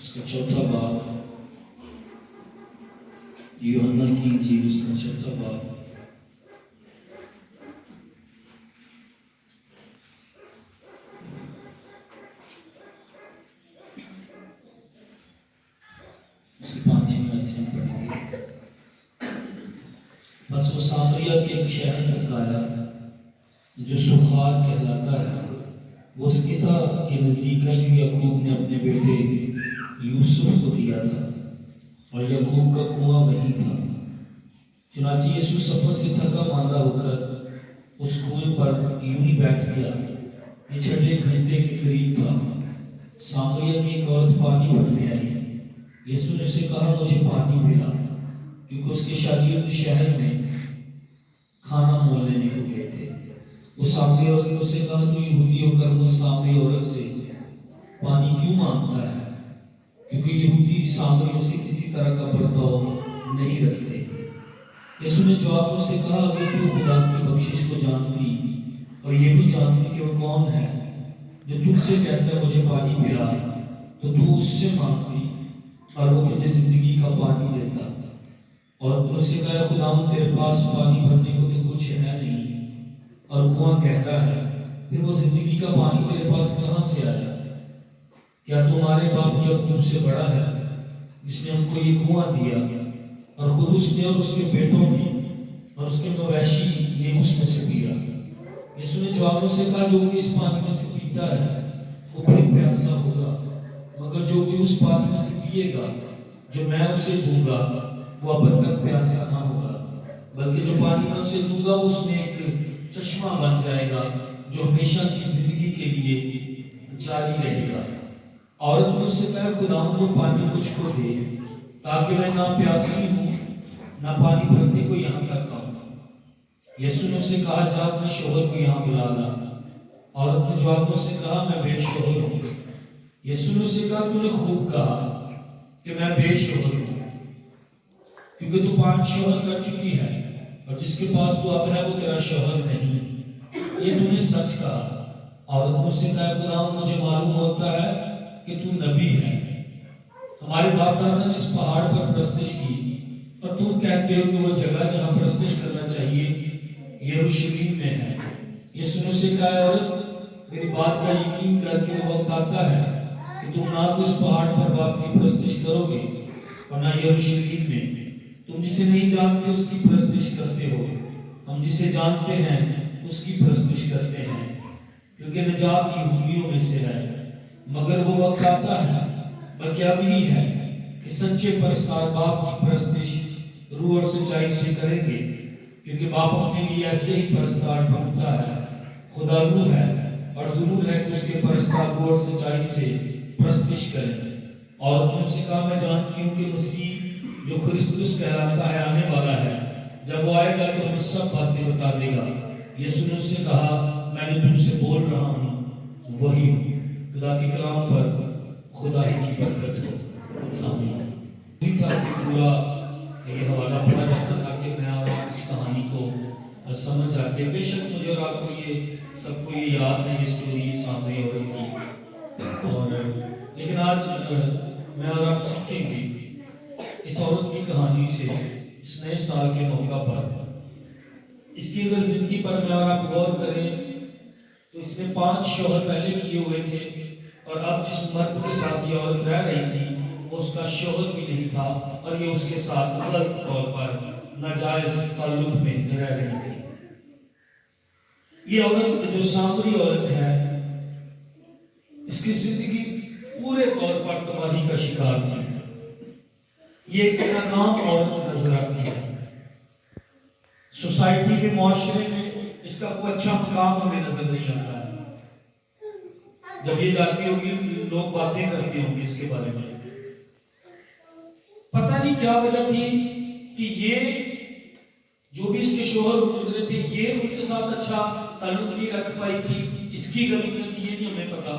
اس کا چوتھا باب، یوحنا کی انجیل اس کا چوتھا باب، اس کی 5ویں آیت سے ہم پڑھیں گے۔ بس وہ سامریا کے ایک شہر تک آیا جو سخار کہلاتا ہے، وہ اس کتاب کے نزدیک ہے جو یعقوب نے اپنے بیٹے یوسف کو دیا تھا، اور یعقوب کا کنواں وہیں تھا۔ چنانچہ یسوع سفر سے تھکا ماندہ ہو کر اس کنویں پر یوں ہی بیٹھ گیا۔ یہ 6 گھنٹے کے قریب تھا۔ سامریا کی ایک عورت پانی بھرنے آئی۔ یسوع نے اسے کہا، مجھے پانی پلا، کیونکہ اس کے شاگرد شہر میں کھانا مول لینے کو گئے تھے۔ وہ سامری عورت نے اسے کہا، تو یہودی ہو کر مجھ سامری عورت سے پانی کیوں مانگتا ہے؟ کیونکہ یہودی سامریوں سے کسی طرح کا برتاؤ نہیں رکھتے۔ یسوع نے جواب اس سے کہا، اگر تو خدا کی بخشش کو جانتی اور یہ بھی جانتی کہ وہ کون ہے جو تجھ سے کہتا ہے مجھے پانی پلا، تو اس سے مانگتی اور وہ تجھے زندگی کا پانی دیتا۔ اور اس سے کہا، خداوند تیرے پاس پانی بھرنے کو تو کچھ ہے نہیں، اور کنواں گہرا ہے، پھر وہ زندگی کا پانی تیرے پاس کہاں سے آیا؟ کیا تمہارے باپ یعقوب سے بڑا ہے جس نے ہم کو یہ کنواں دیا، اور خود اس نے اور اس کے بیٹوں نے اور اس کے مویشی نے اس میں سے پیا؟ یسوع نے جواب سے کہا، جو کہ اس پانی میں سے پیتا ہے وہ پھر پیاسا ہوگا، مگر جو کہ اس پانی میں سے پیے گا جو میں اسے دوں گا وہ اب تک پیاسا نہ ہوگا، بلکہ جو پانی میں اسے دوں گا اس میں ایک چشمہ بن جائے گا جو ہمیشہ کی زندگی کے لیے جاری رہے گا۔ عورت نے اس سے کہا، خداوند وہ پانی مجھ کو دے تاکہ میں نہ پیاسی ہوں نہ پانی بھرنے کو یہاں تک آؤں۔ یسوع نے اس سے کہا، جا اپنے شوہر کو یہاں بلا لا۔ عورت نے جواب اس سے کہا، میں بے شوہر ہوں۔ یسوع نے اس سے کہا، تو نے خوب کہا کہ میں بے شوہر ہوں، کیونکہ تو 5 شوہر کر چکی ہے، اور جس کے پاس تو اب ہے وہ تیرا شوہر نہیں، یہ تو نے سچ کہا۔ عورت نے اس سے کہا، خداوند مجھے معلوم ہوتا ہے کہ تو نبی ہے۔ ہمارے باپ دادا نے اس پہاڑ پر پرستش کی، اور تم کہتے ہو کہ وہ جگہ جہاں پرستش کرنا چاہیے یروشلم میں ہے۔ یسوع نے اس سے کہا، عورت میری بات کا یقین کر کے وہ وقت آتا ہے کہ تم نہ تو اس پہاڑ پر باپ کی پرستش کرو گے اور نہ یروشلم میں۔ تم جسے نہیں جانتے اس کی پرستش کرتے ہو، ہم جسے جانتے ہیں اس کی پرستش کرتے ہیں، کیونکہ نجات یہودیوں میں سے ہے۔ مگر وہ وقت آتا ہے، بلکہ ابھی ہے، کہ سچے پرستار باپ کی پرستش روح اور سچائی سے کریں گے، کیونکہ باپ اپنے لیے ایسے ہی پرستار ڈھونڈتا ہے۔ خدا روح ہے، اور ضرور ہے کہ اس کے پرستار روح اور سچائی سے پرستش کریں۔ اور ان سے کہا، میں جانتی ہوں کہ مسیح جو کرسٹس کہلاتا ہے آنے والا ہے، جب وہ آئے گا تو ہمیں سب باتیں بتا دے گا۔ یسوع نے اس سے کہا، میں جو تم سے بول رہا ہوں وہی ہوں۔ خدا کے کلام پر خدا ہی کی برکت ہو، آمین۔ پورا یہ حوالہ پڑھا جاتا تھا کہ میں اور آپ اس کہانی کو سمجھ جاتے۔ بے شک مجھے اور آپ کو یہ سب کو یہ یاد ہے، یہ سٹوری سامری عورت کی، اور لیکن آج میں اور آپ سیکھیں گے اس عورت کی کہانی سے، اس نئے سال کے موقع پر۔ اس کی اگر زندگی پر میں اور آپ غور کریں تو اس نے 5 شوہر پہلے کیے ہوئے تھے، اور اب جس مرد کے ساتھ یہ عورت رہ رہی تھی وہ اس کا شوہر بھی نہیں تھا، اور یہ اس کے ساتھ غلط طور پر ناجائز تعلق میں رہ رہی تھی۔ یہ عورت جو سامری عورت ہے، اس کی زندگی پورے طور پر تباہی کا شکار تھی۔ یہ ایک ناکام عورت نظر آتی ہے۔ سوسائٹی کے معاشرے میں اس کا کوئی اچھا مقام ہمیں نظر نہیں آتا ہے۔ جب یہ جاتی ہوگی لوگ باتیں کرتے ہوں گے اس کے بارے میں۔ پتہ نہیں کیا وجہ تھی کہ یہ جو بھی اس کے شوہر گزرے تھے یہ ان کے ساتھ اچھا تعلق نہیں رکھ پائی تھی۔ اس کی غلطیاں تھی یہ نہیں ہمیں پتا،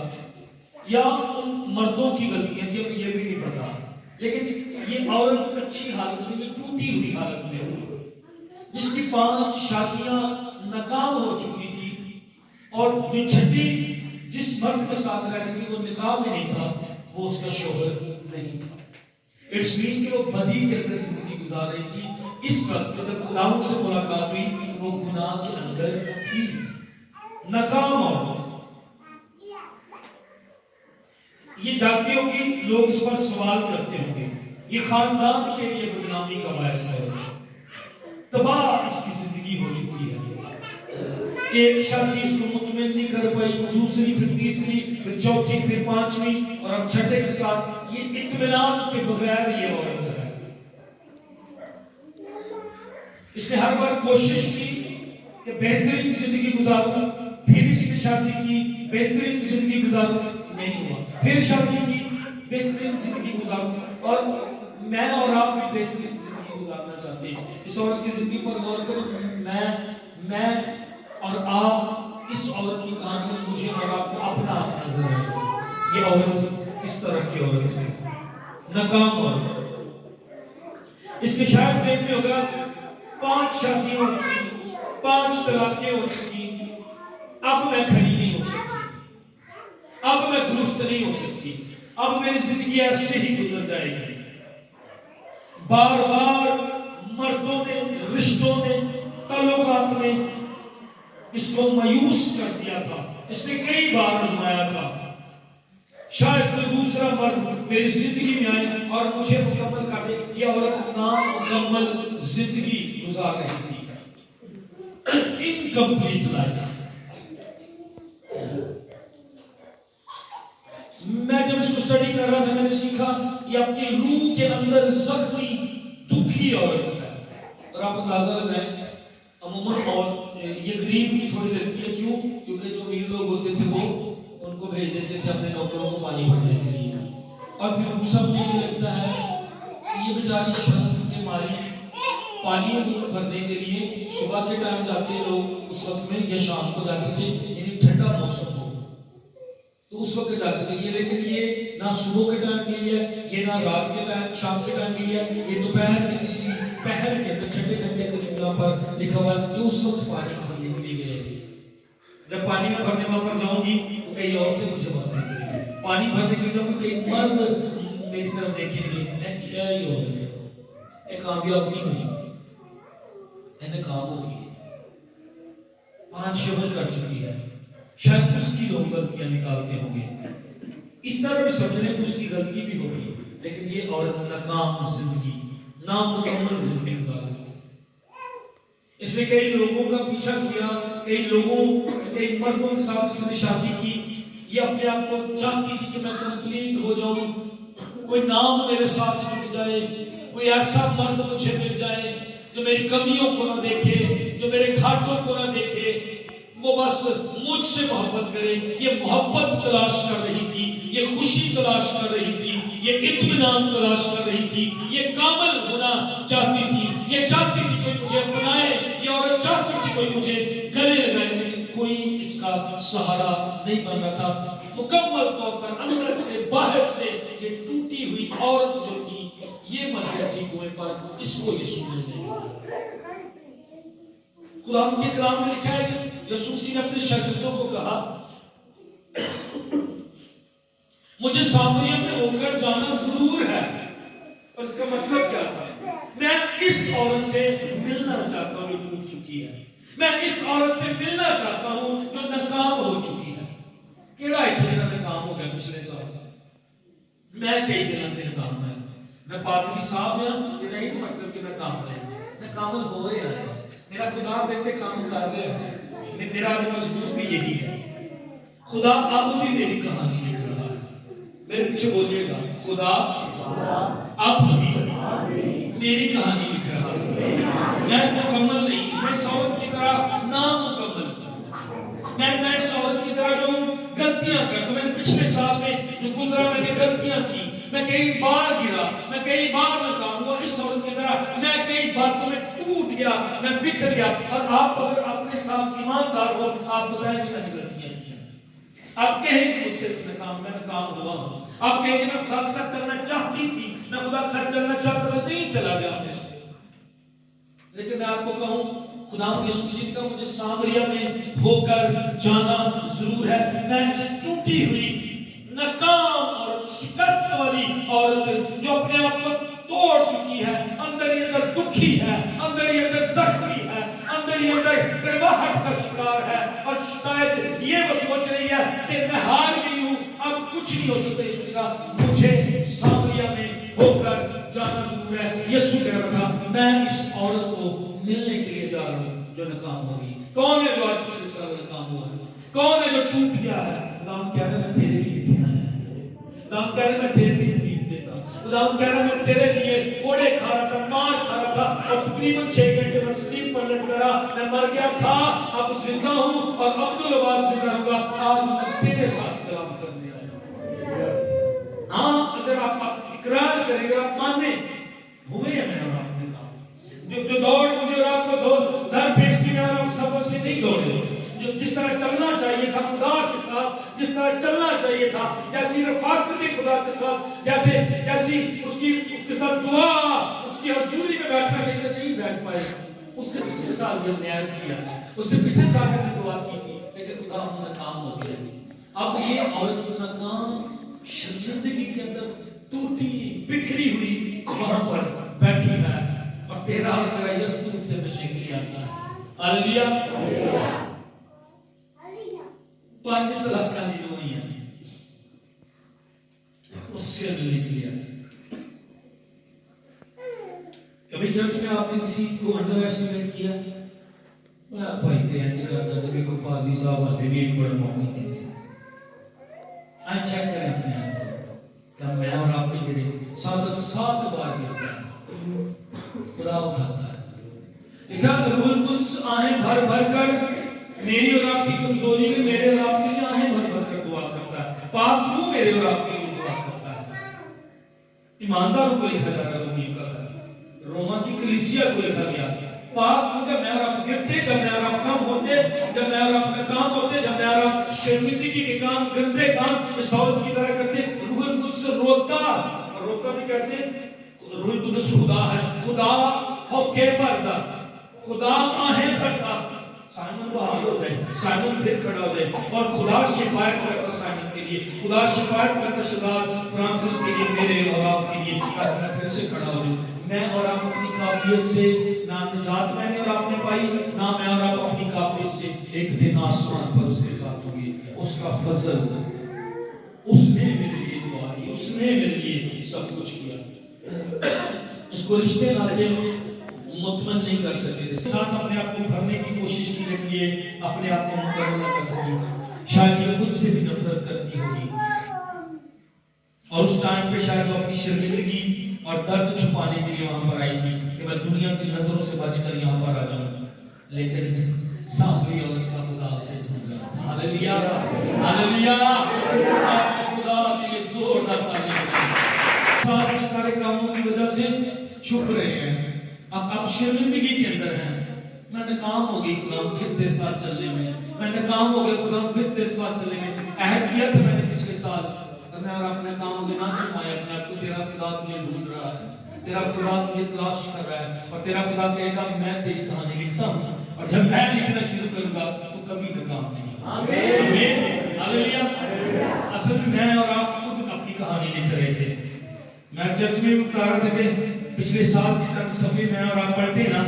یا ان مردوں کی غلطیاں تھی ہمیں یہ بھی نہیں پتا، لیکن یہ عورت اچھی حالت میں، یہ ٹوٹی ہوئی حالت میں تھی، جس کی 5 شادیاں ناکام ہو چکی تھی، اور جو چھٹی جس مرد کے ساتھ رہتی تھی وہ نکاح میں نہیں تھا، وہ اس کا شوہر نہیں تھا. اٹس مین کہ وہ بدی کے اندر زندگی گزار رہی تھی. اس وقت جب خدا سے ملاقات ہوئی وہ گناہ کے اندر تھی. ناکام عورت. یہ جانتی ہوگی لوگ اس پر سوال کرتے ہوں گے یہ خاندان کے لیے بدنامی کا باعث ہے. تباہ اس کی زندگی ہو چکی ہے. ایک شادی اس کو مطمئن نہیں کر پائی, دوسری پھر تیسری پھر چوتھی پھر پانچویں اور اب چھٹے کے ساتھ یہ اطمینان کے بغیر یہ عورت ہے. اس نے ہر بار کوشش کی کہ بہترین زندگی گزاروں, پھر اس نے شادی کی بہترین زندگی گزاروں, نہیں ہوا. پھر شادی کی بہترین زندگی گزاروں, اور میں اور آپ بھی بہترین زندگی گزارنا چاہتے ہیں. اس عورت کی زندگی پر غور کریں. میں اور آپ اس عورت کی کہانی میں مجھے اور آپ کو اپنا نظر ہے. یہ عورت اس طرح کی عورت ہے, ناکام عورت. اس کے شاید ذہن میں ہوگا 5 شادیاں ہو چکی, 5 طلاقیں ہو چکی, اب میں کھڑی نہیں ہو سکتی, اب میں درست نہیں ہو سکتی, اب میری زندگی ایسے ہی گزر جائے گی. بار بار مردوں نے, رشتوں نے, تعلقات نے اس کو مایوس کر دیا تھا. اس نے کئی بار آزمایا تھا شاید کوئی دوسرا مرد میری زندگی میں آئے اور مجھے مکمل کر دے. یہ عورت نامکمل زندگی گزار رہی تھی, انکمپلیٹ لائف. میں جب اس کو اسٹڈی کر رہا تھا میں نے سیکھا یہ اپنی روح کے اندر زخمی دکھی عورت ہے. اور آپ اندازہ لگائیں عموماً یہ غریب کی تھوڑی لگتی ہے. کیوں؟ کیونکہ جو امیر لوگ ہوتے تھے وہ ان کو بھیج دیتے تھے اپنے نوکروں کو پانی بھرنے کے لیے, اور پھر دوسرا مجھے یہ لگتا ہے یہ بیچاری شرم کے ماری پانی بھرنے کے لیے صبح کے ٹائم جاتے ہیں لوگ اس وقت میں, یا شام کو جاتے تھے, یعنی ٹھنڈا موسم ہو تو اس وقت جاتے تھے. یہ لیکن یہ نہ صبح کے ٹائم گئی ہے, یہ نہ رات کے ٹائم شام کے ٹائم گئی ہے, یہ دوپہر کے کسی پہر کے اندر ٹھنڈے ٹھنڈے قریب یہاں پر لکھا ہوا ہے یہ اس وقت پانی بھرنے کے لیے گئے. جب پانی میں بھرنے وہاں پر جاؤں گی تو کئی عورتیں مجھے باتیں کریں گی, پانی بھرنے کے لیے جاؤں گی کئی مرد میری طرف دیکھیں گے, یہ عورت ہے, یہ کامیاب نہیں ہوئی, انہیں کام ہو گئی, 5 شوہر کر چکی ہے, شاید اس کی جو غلطیاں نکالتے ہوں گے. اس طرح بھی سمجھنے کہ اس کی غلطی بھی ہوگی, لیکن یہ عورت ناکام زندگی, نامکمل زندگی گزار رہی تھی. اس نے کئی لوگوں کا پیچھا کیا, کئی مردوں کے ساتھ اس نے شادی کی. یہ اپنے آپ کو چاہتی تھی کہ میں کمپلیٹ ہو جاؤں, کوئی نام میرے ساتھ جڑ جائے, کوئی ایسا مرد مجھے مل جائے جو میری کمیوں کو نہ دیکھے, جو میرے گھاٹوں کو نہ دیکھے, وہ بس مجھ سے محبت کرے. یہ محبت تلاش کر رہی تھی, یہ خوشی تلاش کر رہی تھی, یہ اطمینان تلاش کر رہی تھی, یہ کامل ہونا چاہتی تھی. یہ چاہتی تھی کوئی مجھے اپنائے, یہ عورت چاہتی تھی کوئی مجھے گلے لگائے, لیکن کوئی اس کا سہارا نہیں بن رہا تھا. مکمل طور پر اندر سے باہر سے یہ ٹوٹی ہوئی عورت جو تھی یہ مر گئی تھی کنویں پر. اس کو یسوع نے قرآن کے کلام میں لکھا ہے, یسوع مسیح نے اپنے شاگردوں کو کہا مجھے سامریہ میں ہو کر جانا ضرور ہے. اور اس کا مطلب کیا تھا؟ میں اس عورت سے ملنا چاہتا ہوں جو ٹوٹ چکی ہے, میں اس عورت سے ملنا چاہتا ہوں جو ناکام ہو چکی ہے. کیڑا اتنا ناکام ہو گیا پچھلے سال سے, میں کئی دنوں سے ناکام ہے. میں پادری صاحب ہوں, یہ نہیں مطلب کہ میں کامل ہے, میں کامل ہو رہا ہے. میرا خدا میرے کام کر رہا ہے. میرا آج مضمون بھی یہی ہے, خدا اب بھی میری کہانی لکھ رہا ہے. میرے پیچھے بولیے گا, خدا اب بھی میری کہانی لکھ رہا ہے. میں مکمل نہیں, میں اس عورت کی طرح نامکمل, میں اس عورت کی طرح جو غلطیاں کرتا. میں نے پچھلے سال میں جو گزرا میں نے غلطیاں کی, میں کئی بار گرا, میں کئی بار ناکام ہوا. اس عورت کی طرح میں کئی باتوں میں ٹوٹ گیا, میں بکھر گیا. اور آپ اگر اپنے ساتھ ایماندار ہو, آپ بتائیں کہ میں نے غلطیاں کی ہیں. آپ کہیں کہ مجھ سے میں ناکام ہوا ہوں. آپ کہیں کہ میں خدا کے ساتھ چلنا چاہتی تھی, میں خدا کے ساتھ چلنا چاہتا تھا, نہیں چلا گیا مجھ سے. لیکن میں آپ کو کہوں خدا یسوع مسیح کا مجھے سامریہ میں ہو کر جانا ضرور ہے. میں اس ٹوٹی ہوئی ناکام اور شکست دکھی ہے, اندر ہی اندر زخمی ہے, اندر ہی اندر کڑواہٹ کا شکار ہے, اور شاید یہ وہ سوچ رہی ہے کہ میں ہار گئی ہوں, اب کچھ نہیں ہو سکتا. یسوع نے کہا مجھے سامریا میں ہو کر جانا ضرور ہے. یسوع کہہ رہا تھا میں اس عورت کو ملنے کے لیے جا رہا ہوں جو ناکام ہوگی. کون ہے جو آج پچھلے سال ناکام ہوا ہے؟ کون ہے جو ٹوٹ گیا ہے؟ خدا کہہ رہا ہے میں تیرے لیے تھا. خدا کہہ رہا ہے میں تیرے لیے سلیب دے سا. خدا کہہ رہا ہے میں تیرے لیے کوڑے کھا رہا تھا, مار کھا رہا تھا, اور تقریباً 6 گھنٹے میں سلیب پر لٹکا رہا. میں مر گیا تھا, اب زندہ ہوں, اور عبدالآباد زندہ ہوں گا. آج میں تیرے ساتھ کلام کرنے آیا. ہاں, اگر آپ اقرار کریں, اگر آپ مانیں ہوئے ہیں میں اور آپ نے کام, جو دوڑ مجھے اور آپ کو در پیش کی, میں اور آپ سب سے نہیں دوڑے. جو جس طرح چلنا چاہیے تھا خدا کے ساتھ, جس طرح چلنا چاہیے تھا, جیسی رفاقت خدا کے ساتھ, جیسی اس کے ساتھ دعا, اس کی حضوری میں بیٹھنا چاہیے تھا, نہیں بیٹھ پائے. اس سے پچھلے سال جب نیاز کیا تھا, اس سے پچھلے سال میں نے دعا کی تھی, لیکن خدا ناکام ہو گیا. اب یہ عورت ناکام زندگی کے اندر ٹوٹی بکھری ہوئی وہاں پر بیٹھی ہے, اور تیرا اور میرا یسوع سے ملنے کے لیے آتا ہے. ہاللیلویہ. 5 طلاق جنہوں ہوئی ہیں اس سے ملنے کے لیے. کبھی چرچ میں آپ نے کسی کو انڈر ایسٹیمیٹ کیا؟ بھائی کہتے ہیں کہ کو پادری صاحب آتے بھی ایک بڑا موقع دیتے ہیں. اچھا کریں اپنے آپ کو, کیا میں اور آپ نے گرے 7 بار گرتا ہے, خدا اٹھاتا ہے. لکھا روح القدس آہیں بھر بھر کر میری اور آپ کی کمزوری میں میرے اور آپ کے لیے آہیں بھر بھر کر دعا کرتا ہے. پاک روح میرے اور آپ کے لیے دعا کرتا ہے. ایمانداروں کو لکھا جا رہا ہے رومیوں کا خط, روما کی کلیسیا کو لکھا گیا. پاک روح جب میں اور آپ گرتے, جب میں اور آپ کم ہوتے, جب میں اور آپ ناکام ہوتے, جب میں اور آپ شرمندگی کے کام, گندے کام اس عورت کی طرح کرتے, روح القدس روکتا. اور روکتا بھی کیسے؟ روح القدس خدا ہے, خدا ہو کے پردہ, خدا آہیں بھرتا. سائمن بحال ہو جائے, سائمن پھر کھڑا ہو جائے, اور خدا شفایت کرتا سائمن کے لیے, خدا شفایت کرتا شداد فرانسس کے لیے, میرے اور آپ کے لیے, تاکہ میں پھر سے کھڑا ہو جاؤں. میں اور آپ اپنی قابلیت سے نہ نجات میں نے اور آپ نے پائی, نہ میں اور آپ اپنی قابلیت سے. ایک دن آسمان پر اس کے ساتھ ہوگی, اس کا فضل, اس نے میرے لیے دعا کی, اس نے میرے لیے سب کچھ کیا. اس کو رشتے ناطے مطمئن نہیں کر سکے, ساتھ اپنے آپ کو بھرنے کی کوشش کی, لیکن یہ اپنے آپ کو مکمل نہ کر سکی. شاید یہ خود سے بھی نفرت کرتی ہوگی, اور اس ٹائم پہ شاید وہ اپنی شرمندگی اور درد چھپانے کے لیے وہاں پر آئی تھی کہ میں دنیا کی نظروں سے بچ کر یہاں پر آ جاؤں. لیکن صافی عورت کا خدا اسے ڈھونڈ رہا تھا. ہاللیلویہ, ہاللیلویہ. آپ خدا کے لیے زوردار تعریف کریں. صاحب کے سارے کاموں کی وجہ سے چھپ رہے ہیں, اب شرمندگی کے اندر ہیں. میں ناکام ہو گئی خدا پھر تیرے ساتھ چلنے میں, میں ناکام ہو گیا خدا پھر تیرے ساتھ چلنے میں. عہد کیا تھا میں نے پچھلے سال, میں اور اپنے کام ہو گیا, نہ چھپائے اپنے آپ کو. تیرا خدا تجھے ڈھونڈ رہا ہے, تیرا خدا تجھے تلاش کر رہا ہے, اور تیرا خدا کہے گا میں تیری کہانی لکھتا ہوں, اور جب میں لکھنا شروع کروں گا تو کبھی ناکام نہیں. آمین, ہاللیلویہ. اصل میں اور آپ خود اپنی کہانی لکھ رہے تھے. میں چرچ میں بتا رہا تھا کہ پچھلے سال کی چند صفحے میں اور آپ پڑھتے نا,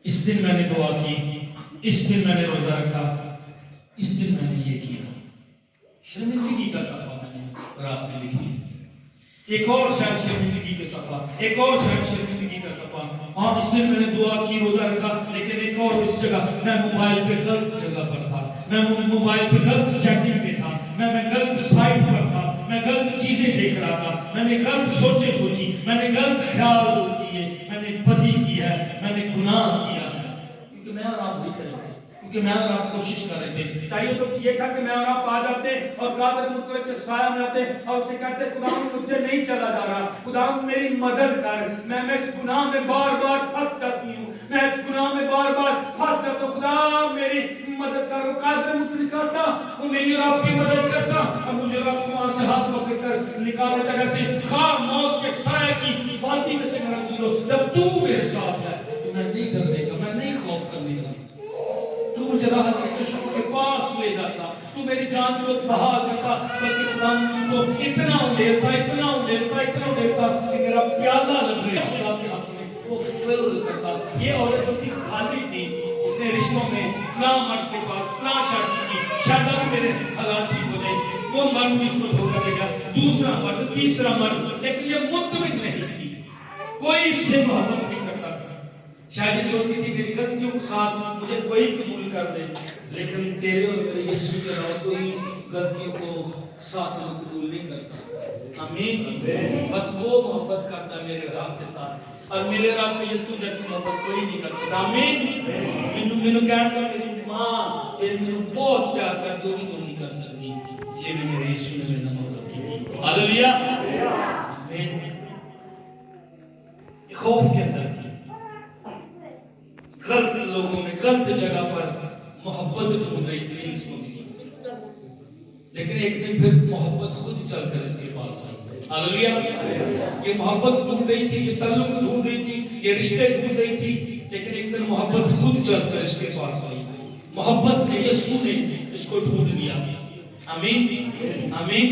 اس دن میں نے دعا کی, اس دن میں نے روزہ رکھا, اس دن میں نے یہ کیا. شرمندگی کا صفحہ میں نے اور آپ نے لکھی. ایک اور شاید شرمندگی کا صفحہ, ایک اور شاید شرمندگی کا صفحہ. ہاں اس دن میں نے دعا کی, روزہ رکھا, لیکن ایک اور اس جگہ میں موبائل پہ غلط جگہ پر تھا, میں موبائل پہ غلط چیٹنگ پہ تھا, میں غلط سائٹ پر تھا, میں غلط چیزیں دیکھ رہا تھا, میں نے غلط سوچی, میں نے غلط خیال کیے, میں نے بدی کی ہے, میں نے گناہ کیا ہے. کیونکہ میں اور آپ لکھ رہے تھے, کیونکہ میں اور آپ کوشش کر رہے تھے. چاہیے تو یہ تھا کہ میں اور آپ آ جاتے اور قادر مطلق کے سایہ میں آتے اور اسے کہتے خدا مجھ سے نہیں چلا جا رہا, خدا میری مدد کر, میں اس گناہ میں بار بار پھنس جاتی ہوں, میں اس گناہ میں بار بار پھنس جاتا ہوں, خدا میری مدد کر. وہ قادر مطلق کرتا, وہ میری اور آپ کی مدد کرتا, اور مجھے اور آپ کو وہاں سے ہاتھ پکڑ کر نکال دیتا. ایسے خواہ موت کے سایہ کی وادی میں سے میرا گزرو, جب تو میرے ساتھ ہے تو میں نہیں ڈرنے کا, میں نہیں خوف کرنے کا. تو مجھے راحت کے چشم کے پاس لے جاتا, تو میری جان کو بحال کرتا, بلکہ خدا کو اتنا اندھیرتا کہ میرا پیالہ لگ رہے خدا کے ہاتھ میں, وہ فل کرتا. یہ عورت جو تھی خالی تھی, اس نے رشتوں میں فلاں مرد کے پاس فلاں شادی کی, شاید اب میرے حالات ٹھیک ہو جائے, وہ مرد بھی اس کو دھوکہ دے گا, دوسرا مرد, تیسرا مرد, لیکن یہ مطمئن نہیں تھی, کوئی اس سے محبت نہیں کرتا تھا. شاید یہ سوچتی تھی میری غلطیوں کے ساتھ مجھے کوئی قبول کر دے, لیکن تیرے اور میرے یسوع کے علاوہ کوئی غلطیوں کو ساتھ میں قبول نہیں کرتا. آمین. بس وہ محبت کرتا ہے میرے رب کے ساتھ, اور میرے رب کے یسوع جیسی محبت کوئی نہیں کر سکتا. آمین. مینوں کہتا میری ماں کہ مینوں بہت پیار کرتی, وہ نہیں کر سکتی جی میں میرے یسوع نے میرے محبت کی. ہاللویا. آمین. خوف کے اندر تھی, غلط لوگوں میں غلط جگہ پر محبت ڈھونڈ رہی تھی, نہیں سوچ رہی, لیکن ایک دن پھر محبت خود چل کر اس کے پاس آئی. ہاللویا. یہ محبت ڈھونڈ رہی تھی, یہ تعلق ڈھونڈ رہی تھی, یہ رشتے ڈھونڈ رہی تھی, لیکن ایک دن محبت خود چل کر اس کے پاس آئی. محبت نے, یسوع نے اس کو ڈھونڈ لیا. آمین. آمین.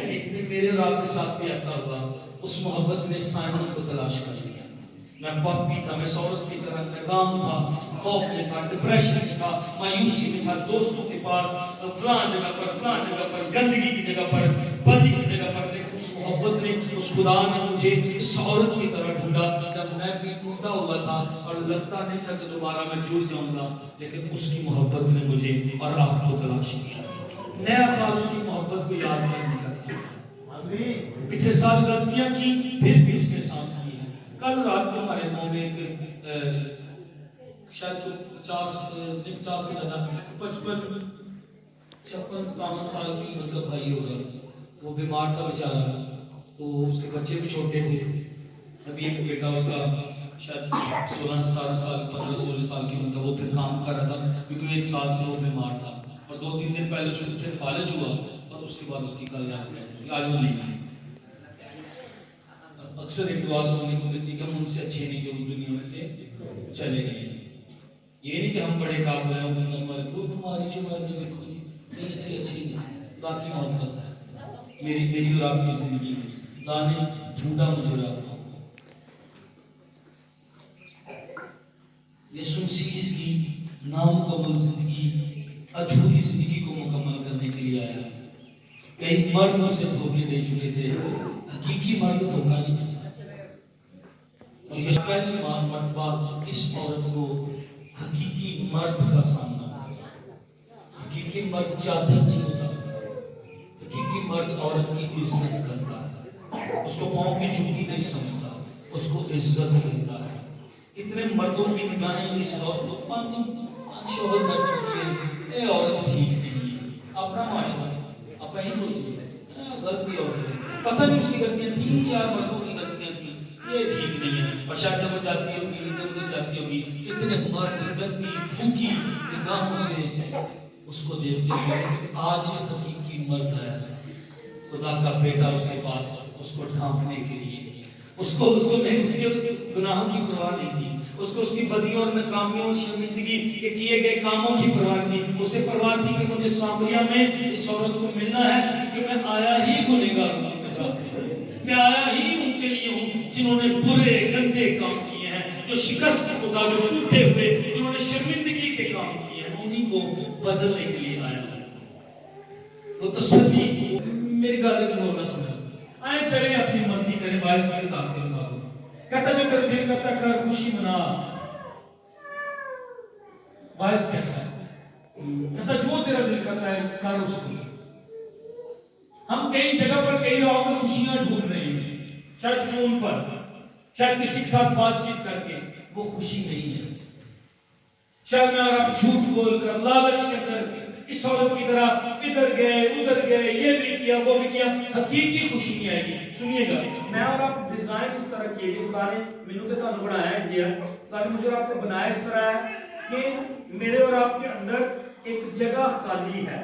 ایک دن میرے اور آپ کے ساتھ بھی ایسا ہوا, اس محبت نے سائمن کو تلاش کر لیا. میں پاپی تھا, میں سورس کی طرح ناکام تھا, خوف میں تھا, ڈپریشن میں تھا, مایوسی میں تھا, دوستوں کے پاس فلاں جگہ پر گندگی کی جگہ پر, بدی کی جگہ پر, لیکن اس محبت نے, اس خدا نے مجھے اس عورت کی طرح ڈھونڈا. جب میں بھی ٹوٹا ہوا تھا اور لگتا نہیں تھا کہ دوبارہ میں جڑ جاؤں گا, لیکن اس کی محبت نے مجھے اور آپ کو تلاش کیا. نیا سال اس کی محبت کو یاد کرنے کا سیکھا. پچھلے سال غلطیاں کی, پھر بھی اس نے سانس لی. کل رات کو ہمارے گاؤں میں ایک شاید 50 سے زیادہ 55 سال کی عمر کا بھائی ہوگا, وہ بیمار تھا بیچارہ, تو اس کے بچے بھی چھوٹے تھے. ابھی ایک بیٹا اس کا شاید 16-17 سال 15-16 سال کی عمر کا, وہ پھر کام کر رہا تھا کیونکہ 1 سال سے وہ بیمار تھا, اور 2-3 دن پہلے اس کو پھر فالج ہوا, اور اس کے بعد اس کی کل آج وہ نہیں ہے. اکثر ایک دعا سننے کو ملتی کہ ہم ان سے اچھے نہیں کہ اس دنیا میں سے چلے گئے. یہ نہیں کہ ہم بڑے قابل ہیں, ہمارے کوئی تمہاری شمار میں دیکھو جی نہیں سے اچھی باقی محبت ہے میری اور آپ کی زندگی میں. دانے ڈھونڈا مجھے رب, یسوع مسیح کی نامکمل زندگی, ادھوری زندگی کو مکمل کرنے کے لیے آیا. کئی مرد اسے دھوکے دے چکے تھے, حقیقی مرد دھوکہ نہیں دیتا. پہلی مرتبہ اس عورت کو حقیقی مرد کا سامنا. حقیقی مرد چادر نہیں ہوتا, حقیقی مرد عورت کی عزت کرتا ہے, اس کو پاؤں کی جوتی نہیں سمجھتا, اس کو عزت دیتا ہے. کتنے مردوں کی نگاہیں اس عورت کو شوہر کر چکی ہے, اے عورت ٹھیک نہیں ہے. اپنا معاشرہ اپنا ہی سوچیے, غلطی عورت ہے, پتہ نہیں اس کی غلطیاں تھیں یا مردوں کی غلطیاں تھیں, یہ ٹھیک نہیں ہے. اور شاید جب وہ جاتی ہوگی, ادھر ادھر جاتی ہوگی, کتنے مرد گندی بھوکی نگاہوں سے اس کو دیکھتے ہوئے. آج حقیقی مرد آیا, خدا کا بیٹا اس کے پاس, اس کو ڈھانپنے کے لیے. اس کو نہیں, اس کے گناہوں کی پرواہ نہیں تھی, اس کو اس کی بدیوں اور ناکامیوں اور شرمندگی کے کیے گئے کاموں کی پرواہ تھی. اسے پرواہ تھی کہ مجھے سامریا میں اس عورت کو ملنا ہے, کیونکہ میں آیا ہی گنہگاروں کی نجات کے لیے, میں آیا ہی ان کے لیے ہوں جنہوں نے برے گندے کام کیے ہیں, جو شکست خدا, جو ٹوٹے ہوئے, جنہوں نے شرمندگی کے کام کیے ہیں, انہی کو بدلنے کے لیے آیا ہوں. وہ تصدیق میری گالے کی نور نہ سمجھ آئے, چلے اپنی مرضی کرے, باعث میں کتاب کے مطابق کہتا جو کر دل کرتا کر, خوشی منا. باعث کیسا ہے, کہتا جو تیرا دل کرتا ہے کر اس کو. ہم کئی جگہ پر کئی راہوں میں خوشیاں ڈھونڈ رہے ہیں, شاید فون پر, شاید کسی کے ساتھ بات چیت کر کے, وہ خوشی نہیں ہے. شاید میں اور آپ جھوٹ بول کر, لالچ کے اندر اس عورت کی طرح ادھر گئے ادھر گئے, یہ بھی کیا وہ بھی کیا, حقیقی خوشی نہیں آئے گی. سنیے گا, میں اور آپ ڈیزائن اس طرح کیے گئے, خدا نے مینوں تے تانوں بنایا ہے, خدا نے مجھے اور آپ کو بنایا اس طرح ہے کہ میرے اور آپ کے اندر ایک جگہ خالی ہے,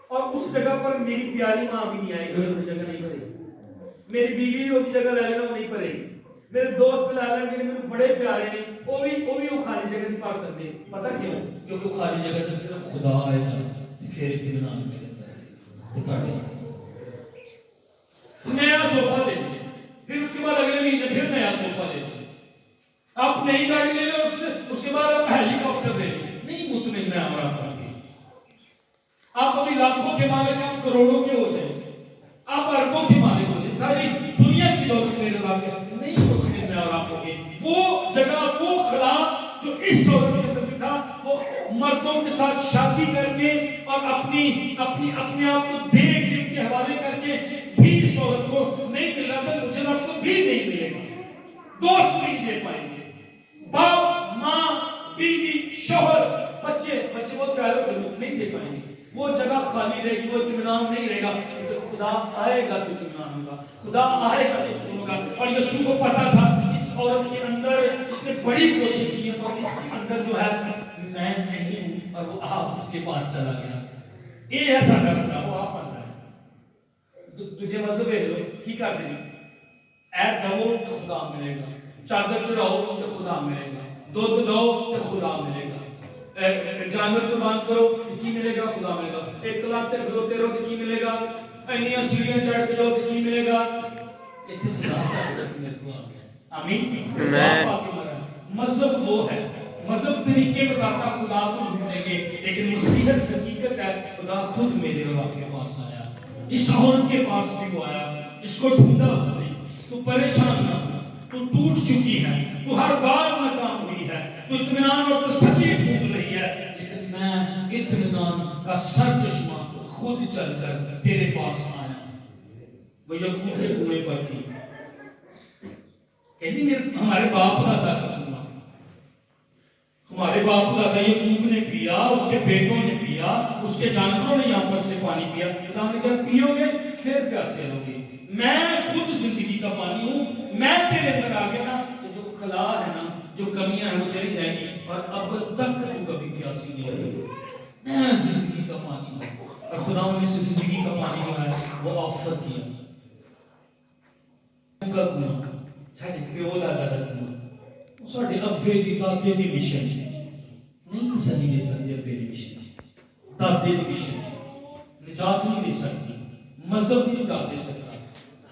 اور اس جگہ پر میری پیاری ماں بھی نہیں آئے گی, وہ جگہ نہیں بھرے گی. میری بیوی بھی وہ جگہ لے لینا, وہ نہیں بھرے گی. میرے دوست لے لیں جنہیں میرے بڑے پیارے نے, وہ بھی خالی جگہ نہیں پا سکتے. پتہ کیوں؟ کیونکہ وہ خالی جگہ جس صرف خدا آئے گا پھر اطمینان ملتا ہے. نیا صوفہ لے, پھر اس کے بعد اگلے مہینے پھر نیا صوفہ لے. اپنے آپ کو دیکھ کے ان کے حوالے کر کے بھی اس عورت کو نہیں مل رہا تھا، مجھے آپ کو بھی نہیں ملے گا، دوست نہیں دے پائیں گے، باپ ماں بیوی شوہر بچے بہت پیارے ہوتے نہیں دے پائیں گے، وہ جگہ خالی رہے گی، وہ اطمینان نہیں رہے گا، کیونکہ خدا آئے گا تو اطمینان ہوگا، خدا آئے گا تو سکون ہوگا۔ اور یسوع کو پتا تھا اس عورت کے اندر اس نے بڑی کوشش کی ہے اور اس کے اندر جو ہے میں نہیں ہوں، اور وہ آپ اس کے پاس چلا گیا۔ یہ ایسا کرتا وہ آپ پڑھتا ہے تجھے مذہب ہے لو کی کر دیں اے دو تو خدا ملے گا، چادر چڑھاؤ تو خدا ملے گا، دودھ دو تو خدا ملے گا، جانور قربان کرو تو کی ملے گا؟ خدا ملے گا۔ ایک لاتے کھلوتے رہو تو کی ملے گا؟ اینیاں سیڑھیاں چڑھ کے جاؤ تو کی ملے گا؟ اتنے خدا کا حضرت میرے کو آ گیا۔ آمین۔ مذہب وہ ہے، مذہب طریقے بتاتا خدا کو ڈھونڈیں گے، لیکن مسیحت حقیقت ہے خدا خود میرے اور آپ کے پاس آیا، اس عورت کے پاس بھی وہ آیا، اس کو ڈھونڈا اس نے۔ تو پریشان نہ ہو، تو ٹوٹ چکی ہے، تو ہر بار ناکام ہوئی ہے، تو اطمینان اور تسلی ڈھونڈ رہی ہے، لیکن میں اطمینان کا سر چشمہ خود چل کر تیرے پاس آیا۔ وہ یعقوب کے کنویں پر تھی، کہتی ہمارے باپ دادا کا کنواں، ہمارے باپ دادا یعقوب نے پیا، اس کے بیٹوں نے پیا، اس کے جانوروں نے یہاں پر سے پانی پیا۔ خدا نے کہا پیو گے پھر پیاسے رہو گے، میں خود زندگی کا پانی ہوں، میں تیرے اندر آ گیا نا تو جو خلا ہے نا، جو کمیاں ہیں وہ چلی جائیں گی، اور اب تک تو کبھی پیاسی نہیں رہی۔ میں زندگی کا پانی ہوں، اور خدا نے سے زندگی کا پانی جو ہے وہ آفر کیا۔ کا کنواں ساڈے پیو دادا دا کنواں، ساڈے ابے دی دادے دی مشن نہیں تسلی دے سکتے، ابے دی مشن دادے دی مشن نجات نہیں دے سکتی، مذہب نہیں نجات دے سکتا۔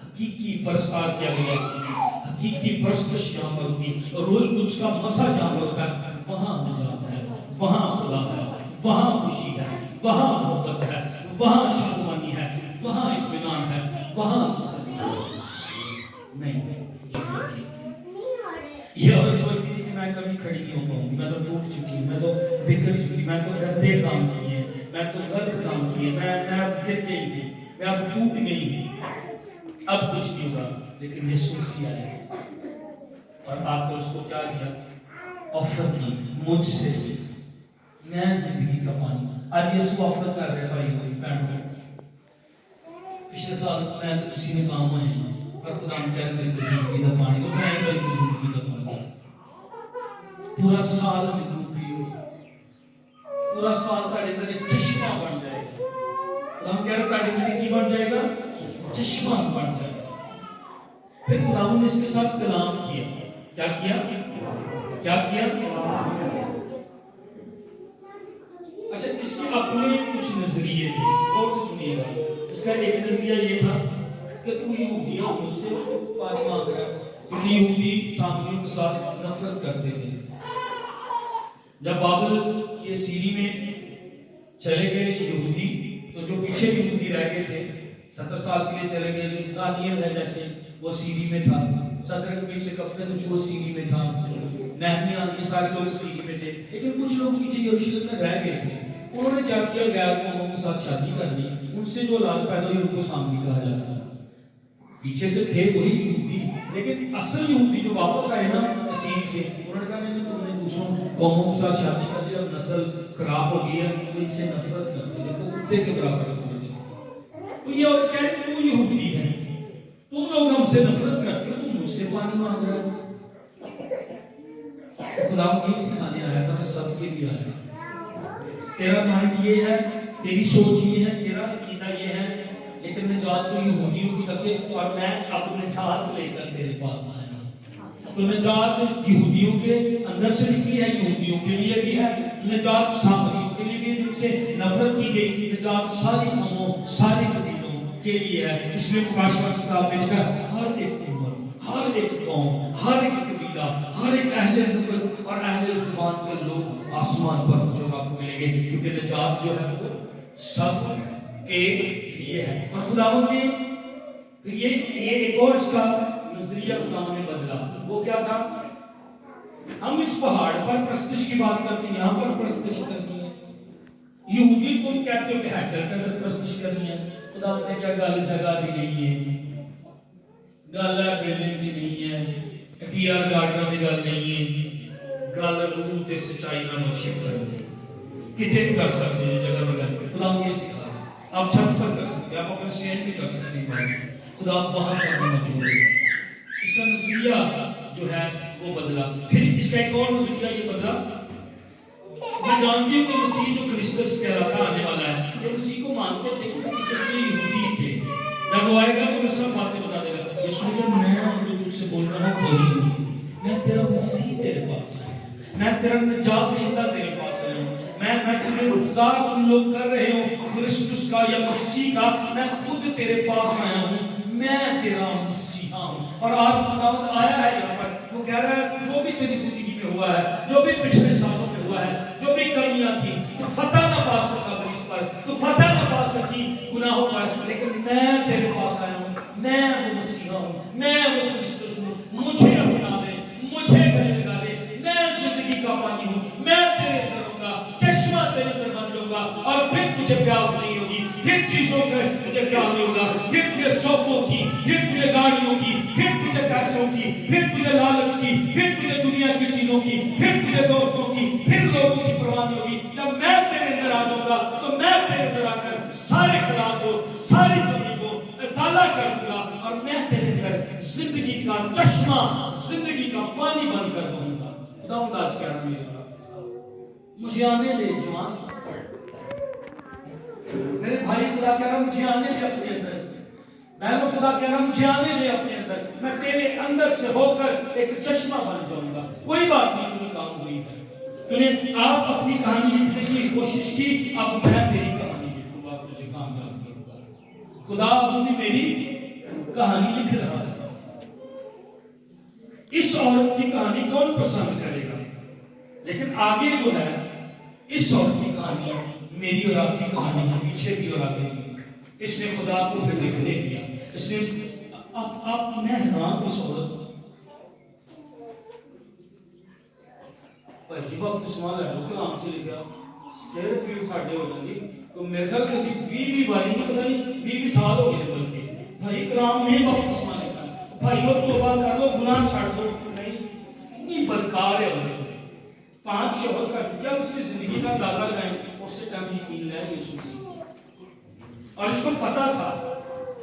حقیقی پرستار کیا گیا، حقیقی پرستش جہاں پر ہوتی، روح القدس کا مسا جہاں پر ہوتا ہے، وہاں نجات ہے، وہاں خدا ہے، وہاں خوشی ہے، وہاں محبت ہے، وہاں شادمانی ہے، وہاں اطمینان ہے، وہاں تسلی ہے۔ نہیں یہ عورت سوچتی تھی کہ میں کبھی کھڑی نہیں ہو پاؤں گی، میں تو ٹوٹ چکی ہوں، میں تو بکھر چکی، میں تو گندے کام کیے، میں تو غلط کام کیے، میں اب گر گئی ہوں، میں اب ٹوٹ گئی ہوں، اب کچھ نہیں ہوگا۔ لیکن یسوع مسیح آئے اور آپ کو اس کو کیا دیا؟ آفر کی، مجھ سے میں زندگی کا پانی۔ آج یسوع آفر کر رہے بھائی ہوئی بہنوں، پچھلے سال میں تو کسی میں کام آئے ہیں اور خدا ہم کہہ رہے ہیں زندگی کا پانی، وہ میں بلکہ زندگی کا پانی پورا سال میں پیو، پورا سال تاڑے اندر ایک چشمہ بن جائے گا۔ ہم کہہ رہے ہیں تاڑے اندر کی بن جائے گا؟ چشمہ بن جائے گا۔ پھر خدا نے اس کے ساتھ کلام کیا، کیا کیا؟ کیا کیا؟ اچھا، اس کے اپنے کچھ نظریے تھے، اور سے سنیے گا۔ اس کا ایک نظریہ یہ تھا کہ تو یہودیوں مجھ سے پانی مانگ رہا ہے، کیونکہ یہودی سامریوں کے ساتھ نفرت کرتے تھے۔ جب بابل کی سیری میں چلے گئے یہودی، تو جو پیچھے یہودی رہ گئے تھے 70 سال کے لیے چلے گئے، جو دانیل ہے جیسے وہ سیری میں تھا، صدرک میشک ابدنگو وہ سیری میں تھا، نہمیا، یہ سارے لوگ سیری میں تھے، لیکن کچھ لوگ پیچھے یروشلم میں رہ گئے تھے۔ انہوں نے کیا کیا؟ غیر قوموں کے ساتھ شادی کر لی، ان سے جو اولاد پیدا ہوئی ان کو سامری کہا جاتا ہے۔ پیچھے سے تھے وہی یہودی، لیکن اصل یہودی جو واپس آئے نا مسیح سے، انہوں نے کہا نہیں تم نے دوسروں قوموں کے ساتھ شادی کر لی، اب نسل خراب ہو گئی ہے، تو ان سے نفرت کرتے تھے، تو کتے کے برابر سمجھتے تھے۔ تو یہ اور کہہ رہے تو یہودی ہے، تم لوگ ہم سے نفرت کرتے ہو، تم مجھ سے پانی مانگ رہے ہو۔ خدا کو یہ سکھانے آیا تھا، میں سب کے لیے آیا۔ تیرا مائنڈ یہ ہے، تیری سوچ یہ ہے، تیرا عقیدہ یہ ہے، لیکن نجات تو یہودیوں کی طرف سے، اور میں اب نجات لے کر تیرے پاس آیا ہوں۔ تو نجات یہودیوں کے اندر سے نکلی ہے، یہودیوں کے لیے بھی ہے، نجات سامریوں کے لیے بھی، جن سے نفرت کی گئی، نجات ساری قوموں، سارے قبیلوں کے لیے ہے۔ اس میں مکاشفہ کتاب میں لکھا ہے ہر ایک امت، ہر ایک قوم، ہر ایک قبیلہ، ہر ایک اہل لغت اور اہل زبان کے لوگ آسمان پر جو آپ کو ملیں گے، کیونکہ نجات جو ہے وہ سب کے لیے ہے۔ اور خداوند نے پھر یہ ایک اور اس کا نظریہ خداوند نے بدلا، وہ کیا تھا؟ ہم اس پہاڑ پر پرستش کی بات کرتے ہیں، یہاں پر پرستش کرنی ہے، یہودی تم کہتے ہو کہ ہیکل کے اندر پرستش کرنی ہے، خدا نے کیا گل جگہ دی نہیں ہے، گل ہے بلڈنگ دی نہیں ہے، ٹی آر گارڈن دی گل نہیں ہے، گل روح تے سچائی نال ورشپ کرنی ہے۔ کتنے بھی کر سکتے ہیں جگہ دی گل، خدا نے یہ سکھا آپ چھت پر کر سکتے ہیں، آپ اپنے اسٹیج بھی کر سکتے ہیں، خدا باہر کرنا موجود ہے۔ اس کا نظریہ جو ہے وہ بدلا، پھر اس کا ایک اور نظریہ یہ بدلا، میں جانتی ہوں کہ مسیح جو کرسٹس کہلاتا آنے والا ہے، یہ مسیح کو مانتے تھے کہ اس لیے یہودی تھے، جب وہ آئے گا تو وہ سب باتیں بتا دے گا، یسوع جب میں جو تجھ سے بول رہا ہوں وہی ہوں، میں تیرا مسیح تیرے پاس آیا ہوں، میں تیرا نجات دہندہ تیرے پاس آیا ہوں، میں تمہیں انتظار تم لوگ کر رہے ہو کرسٹس کا یا مسیح کا، میں خود تیرے پاس آیا ہوں، میں تیرا مسیحا ہوں۔ اور آج خداوند آیا ہے یہاں پر، وہ کہہ رہا ہے جو بھی تیری زندگی میں ہوا ہے، جو بھی پچھلے سالوں میں ہوا ہے، جو بھی کمیاں تھیں، تو فتح نہ پا سکا اس پر، تو فتح نہ پا سکی گناہوں پر، لیکن میں تیرے پاس آیا ہوں، میں وہ مسیحا ہوں، میں وہ کرسٹس ہوں، مجھے اپنا دے، مجھے گلے لگا دے، میں زندگی کا پانی ہوں، میں تیرے اندر ہوں گا، چشمہ تیرے اندر بن جاؤں گا، اور پھر تجھے پیاس نہیں ہوگی، پھر چیزوں کا تجھے خیال نہیں ہوگا، پھر تجھے صوفوں کی، پھر تجھے گاڑیوں کی، پھر تجھے پیسوں کی، پھر تجھے لالچ کی، پھر تجھے دنیا کی چیزوں کی، پھر تجھے دوستوں کی، پھر لوگوں کی پرواہ نہیں ہوگی۔ جب میں تیرے اندر آ جاؤں گا تو میں تیرے اندر آ کر سارے خلا کو، ساری کمی کو ازالہ کر دوں گا، اور میں تیرے اندر زندگی کا چشمہ، زندگی کا پانی بن کر دوں گا۔ خداوند آج کہہ رہا میرے رب کے ساتھ، مجھے آنے دے جوان، میرے بھائی خدا کہہ رہا مجھے آنے دے اپنے اندر، بہنوں خدا کہہ رہا مجھے آنے دے اپنے اندر، میں تیرے اندر سے ہو کر ایک چشمہ بن جاؤں گا۔ کوئی بات نہیں تمہیں کام ہوئی ہے، تو نے آپ اپنی کہانی لکھنے کی کوشش کی، اب میں تیری کہانی لکھوں گا، تجھے کامیاب کروں گا۔ خدا اب بھی میری کہانی لکھ رہا ہے۔ اس عورت کی کہانی کون پسند کرے گا؟ لیکن آگے جو ہے اس عورت کی کہانی میری اور آپ کی کہانی ہے، پیچھے بھی اور آگے بھی۔ اس نے خدا کو پھر لکھنے دیا، اس نے آپ میں حیران اس عورت بھائی جی بپتسمہ لے لو کلام سے لکھا سر پیڑ ساڈے ہو جاندی، تو میرے خیال کسی 20 باری نہیں، پتہ نہیں 20 سال ہو گئے بلکہ بھائی کلام میں بپتسمہ لکھا، بھائی وہ توبہ کر لو، گناہ چھاڑ دو، نہیں اتنی بدکار ہے وہ، 5 شوہر کر چکا، اس کی زندگی کا اندازہ لگائیں، اس سے ٹائم یقین لے یسوع مسیح، اور اس کو پتا تھا،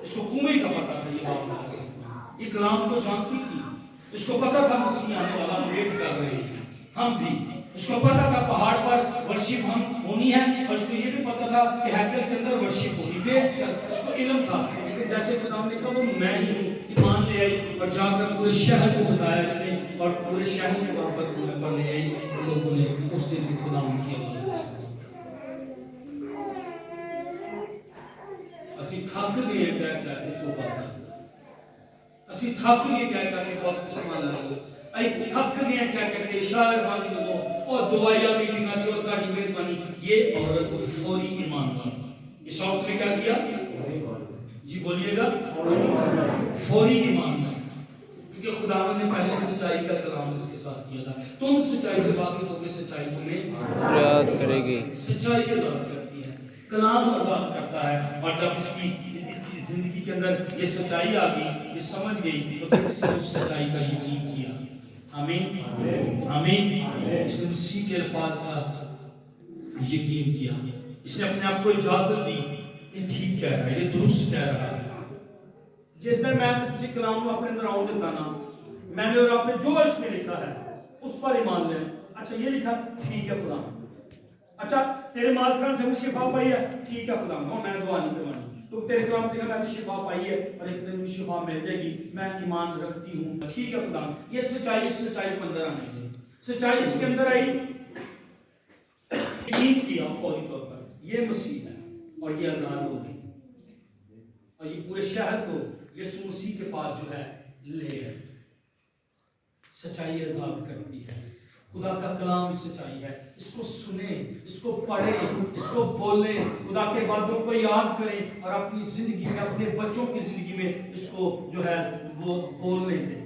اس کو کنویں کا پتا تھا، یہ بات یہ کلام کو جانتی تھی، اس کو پتا تھا مسیح آنے والا، ویٹ کر رہے ہیں ہم بھی، اس کو پتا تھا پہاڑ پر ورشپ ہم ہونی ہے، اور اس کو یہ بھی پتا تھا کہ ہیکل کے اندر ورشپ ہونی، ویٹ کر، اس کو علم تھا، لیکن جیسے خدا نے کہا وہ میں ہی ہوں، ایمان لے آئی، اور جا کر پورے شہر کو بتایا اس نے، اور پورے شہر میں وہاں پر لے آئی، ان لوگوں نے اس دن سے خدا ان کی آواز اسی تھک گئے کہہ کے توبہ کرنا، اسی تھک گئے کہہ کے بپتسمہ لے لو، اے تھک گئے کہہ کے شاعر بن لو، اور دعائیاں میٹنگاں سے اور تہاڈی مہربانی۔ یہ عورت فوری ایمان لائی، اس عورت نے کیا کیا؟ جی بولیے گا، فوری ایمان لائی، کیونکہ خداوند نے پہلے سچائی کا کلام اس کے ساتھ کیا تھا، تم سچائی سے واقف ہو گے، سچائی تمہیں آزاد کرے گی، سچائی آزاد کرتی ہے، کلام آزاد کرتا ہے، اور جب اس کی زندگی کے اندر یہ سچائی آ گئی، یہ سمجھ گئی، تو پھر اس سے اس سچائی کا یقین کیا۔ آمین آمین، اس نے مسیح کے الفاظ کا یقین کیا، اس نے اپنے آپ کو اجازت دی، یہ ٹھیک کہہ رہا ہے، یہ درست کہہ رہا ہے۔ جس دن میں کسی کلام کو اپنے اندر آؤ دیتا نا، میں نے اور آپ نے جو اس میں لکھا ہے اس پر ایمان لیں، اچھا یہ لکھا ٹھیک ہے خدا، اچھا تیرے مالکان سے مجھے شفا پائی ہے، ٹھیک ہے خدا، میں دعا نہیں کروانی، تو تیرے کلام نے کہا میں نے شفا پائی ہے اور ایک دن مجھے شفا مل جائے گی، میں ایمان رکھتی ہوں، ٹھیک ہے خدا۔ یہ سچائی کو اندر آنے دے، سچائی اس کے اندر آئی، یقین کیا فوری طور پر یہ مسیح ہے، اور یہ آزاد ہو گئی، اور یہ پورے شہر کو یسوع مسیح کے پاس جو ہے لے آئے۔ سچائی آزاد کرتی ہے، خدا کا کلام سچائی ہے، اس کو سنیں، اس کو پڑھیں، اس کو بولیں، خدا کے باتوں کو یاد کریں، اور اپنی زندگی میں، اپنے بچوں کی زندگی میں اس کو جو ہے وہ بولنے دیں۔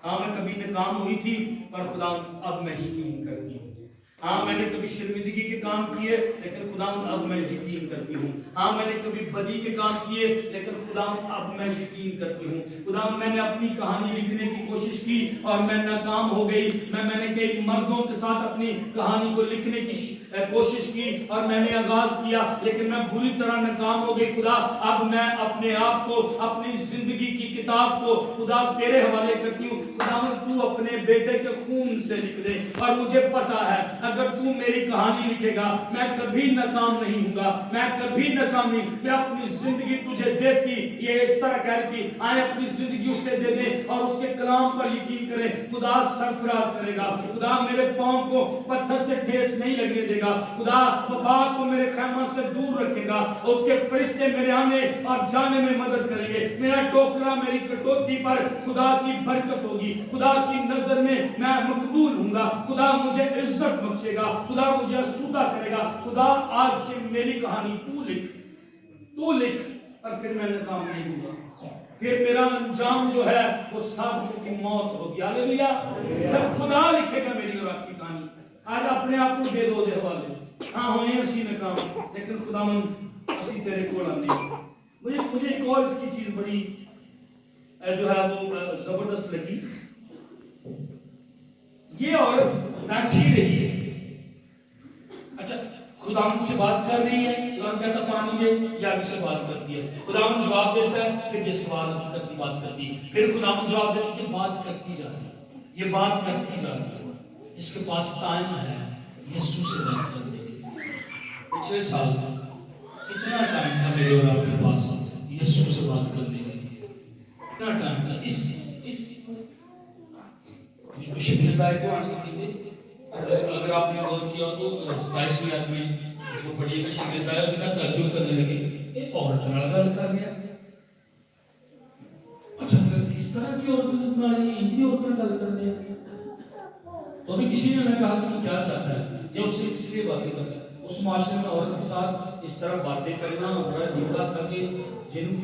ہاں میں کبھی ناکام ہوئی تھی، پر خدا اب میں یقین کرتی ہوں، ہاں میں نے کبھی شرمندگی کے کام کیے لیکن خداوند اب میں یقین کرتی ہوں. ہاں میں نے کبھی بدی کے کام کیے لیکن خداوند اب میں یقین کرتی ہوں. خداوند میں نے اپنی کہانی لکھنے کی کوشش کی اور میں ناکام ہو گئی. میں نے کئی مردوں کے ساتھ اپنی کہانی کو لکھنے کی کوشش کی اور میں نے آغاز کیا لیکن میں بری طرح ناکام ہو گئی. خدا اب میں اپنے آپ کو اپنی زندگی کی کتاب کو خدا تیرے حوالے کرتی ہوں. خداوند تو اپنے بیٹے کے خون سے لکھ دے اور مجھے پتا ہے اگر تو میری کہانی لکھے گا میں کبھی ناکام نہیں ہوں گا. میں کبھی ناکام نہیں. میں اپنی زندگی تجھے دیتی. یہ اس طرح کہہ رہی تھی آئے اپنی زندگی اس سے دے دیں اور اس کے کلام پر یقین کریں. خدا سرفراز کرے گا. خدا میرے پاؤں کو پتھر سے ٹھیس نہیں لگنے دے گا. خدا وبا کو میرے خیمہ سے دور رکھے گا. اس کے فرشتے میرے آنے اور جانے میں مدد کریں گے. میرا ٹوکرا میری کٹوتی پر خدا کی برکت ہوگی. خدا کی نظر میں مقبول ہوں گا. خدا مجھے عزت بخشے گا. خدا مجھے آسودہ کرے گا. خدا آج سے میری کہانی تو لکھ اور پھر میں ناکام نہیں ہوں گا. پھر میرا انجام جو ہے وہ صادقوں کی موت ہوگی. ہاللیلویا. جب خدا لکھے گا میری اور آپ کی کہانی. آج اپنے آپ کو دے دو دے حوالے. ہاں ہوئے اسی ناکام لیکن خداوند اسی تیرے کول آنے. مجھے ایک اور اس کی چیز بڑی جو ہے وہ زبردست لگی. یہ عورت بیٹھی رہی ہے. اچھا خداوند سے بات کر رہی ہے. خداوند کہتا پانی دے یا آگے سے بات کرتی ہے. خداوند جواب دیتا ہے پھر یہ سوال کرتی بات کرتی. پھر خداوند جواب دیتا ہے کہ بات کرتی جاتی ہے. یہ بات کرتی جاتی ہے. اس کے پاس ٹائم ہے یسوع سے بات کرنے کے لیے. پچھلے سال کتنا ٹائم تھا میرے اور آپ کے پاس یسوع سے بات کرنے کے لیے. کتنا ٹائم تھا. اس شکل دائے کو آنے کے لیے اگر آپ نے غور کیا تو 27ویں آیت میں اس کو پڑھیے گا. شکل دائے کا تعجب کرنے لگے ایک عورت نال گل کر گیا. اچھا اس طرح کی عورت انجلی عورت نال گل کر رہے ہیں تو بھی کسی نے کہا کہ وہ کیا چاہتا ہے یا اس سے کس لیے باتیں کرتا ہے. اس معاشرے میں عورت کے ساتھ اس طرح باتیں کرنا بڑا عجیب تھا کہ جن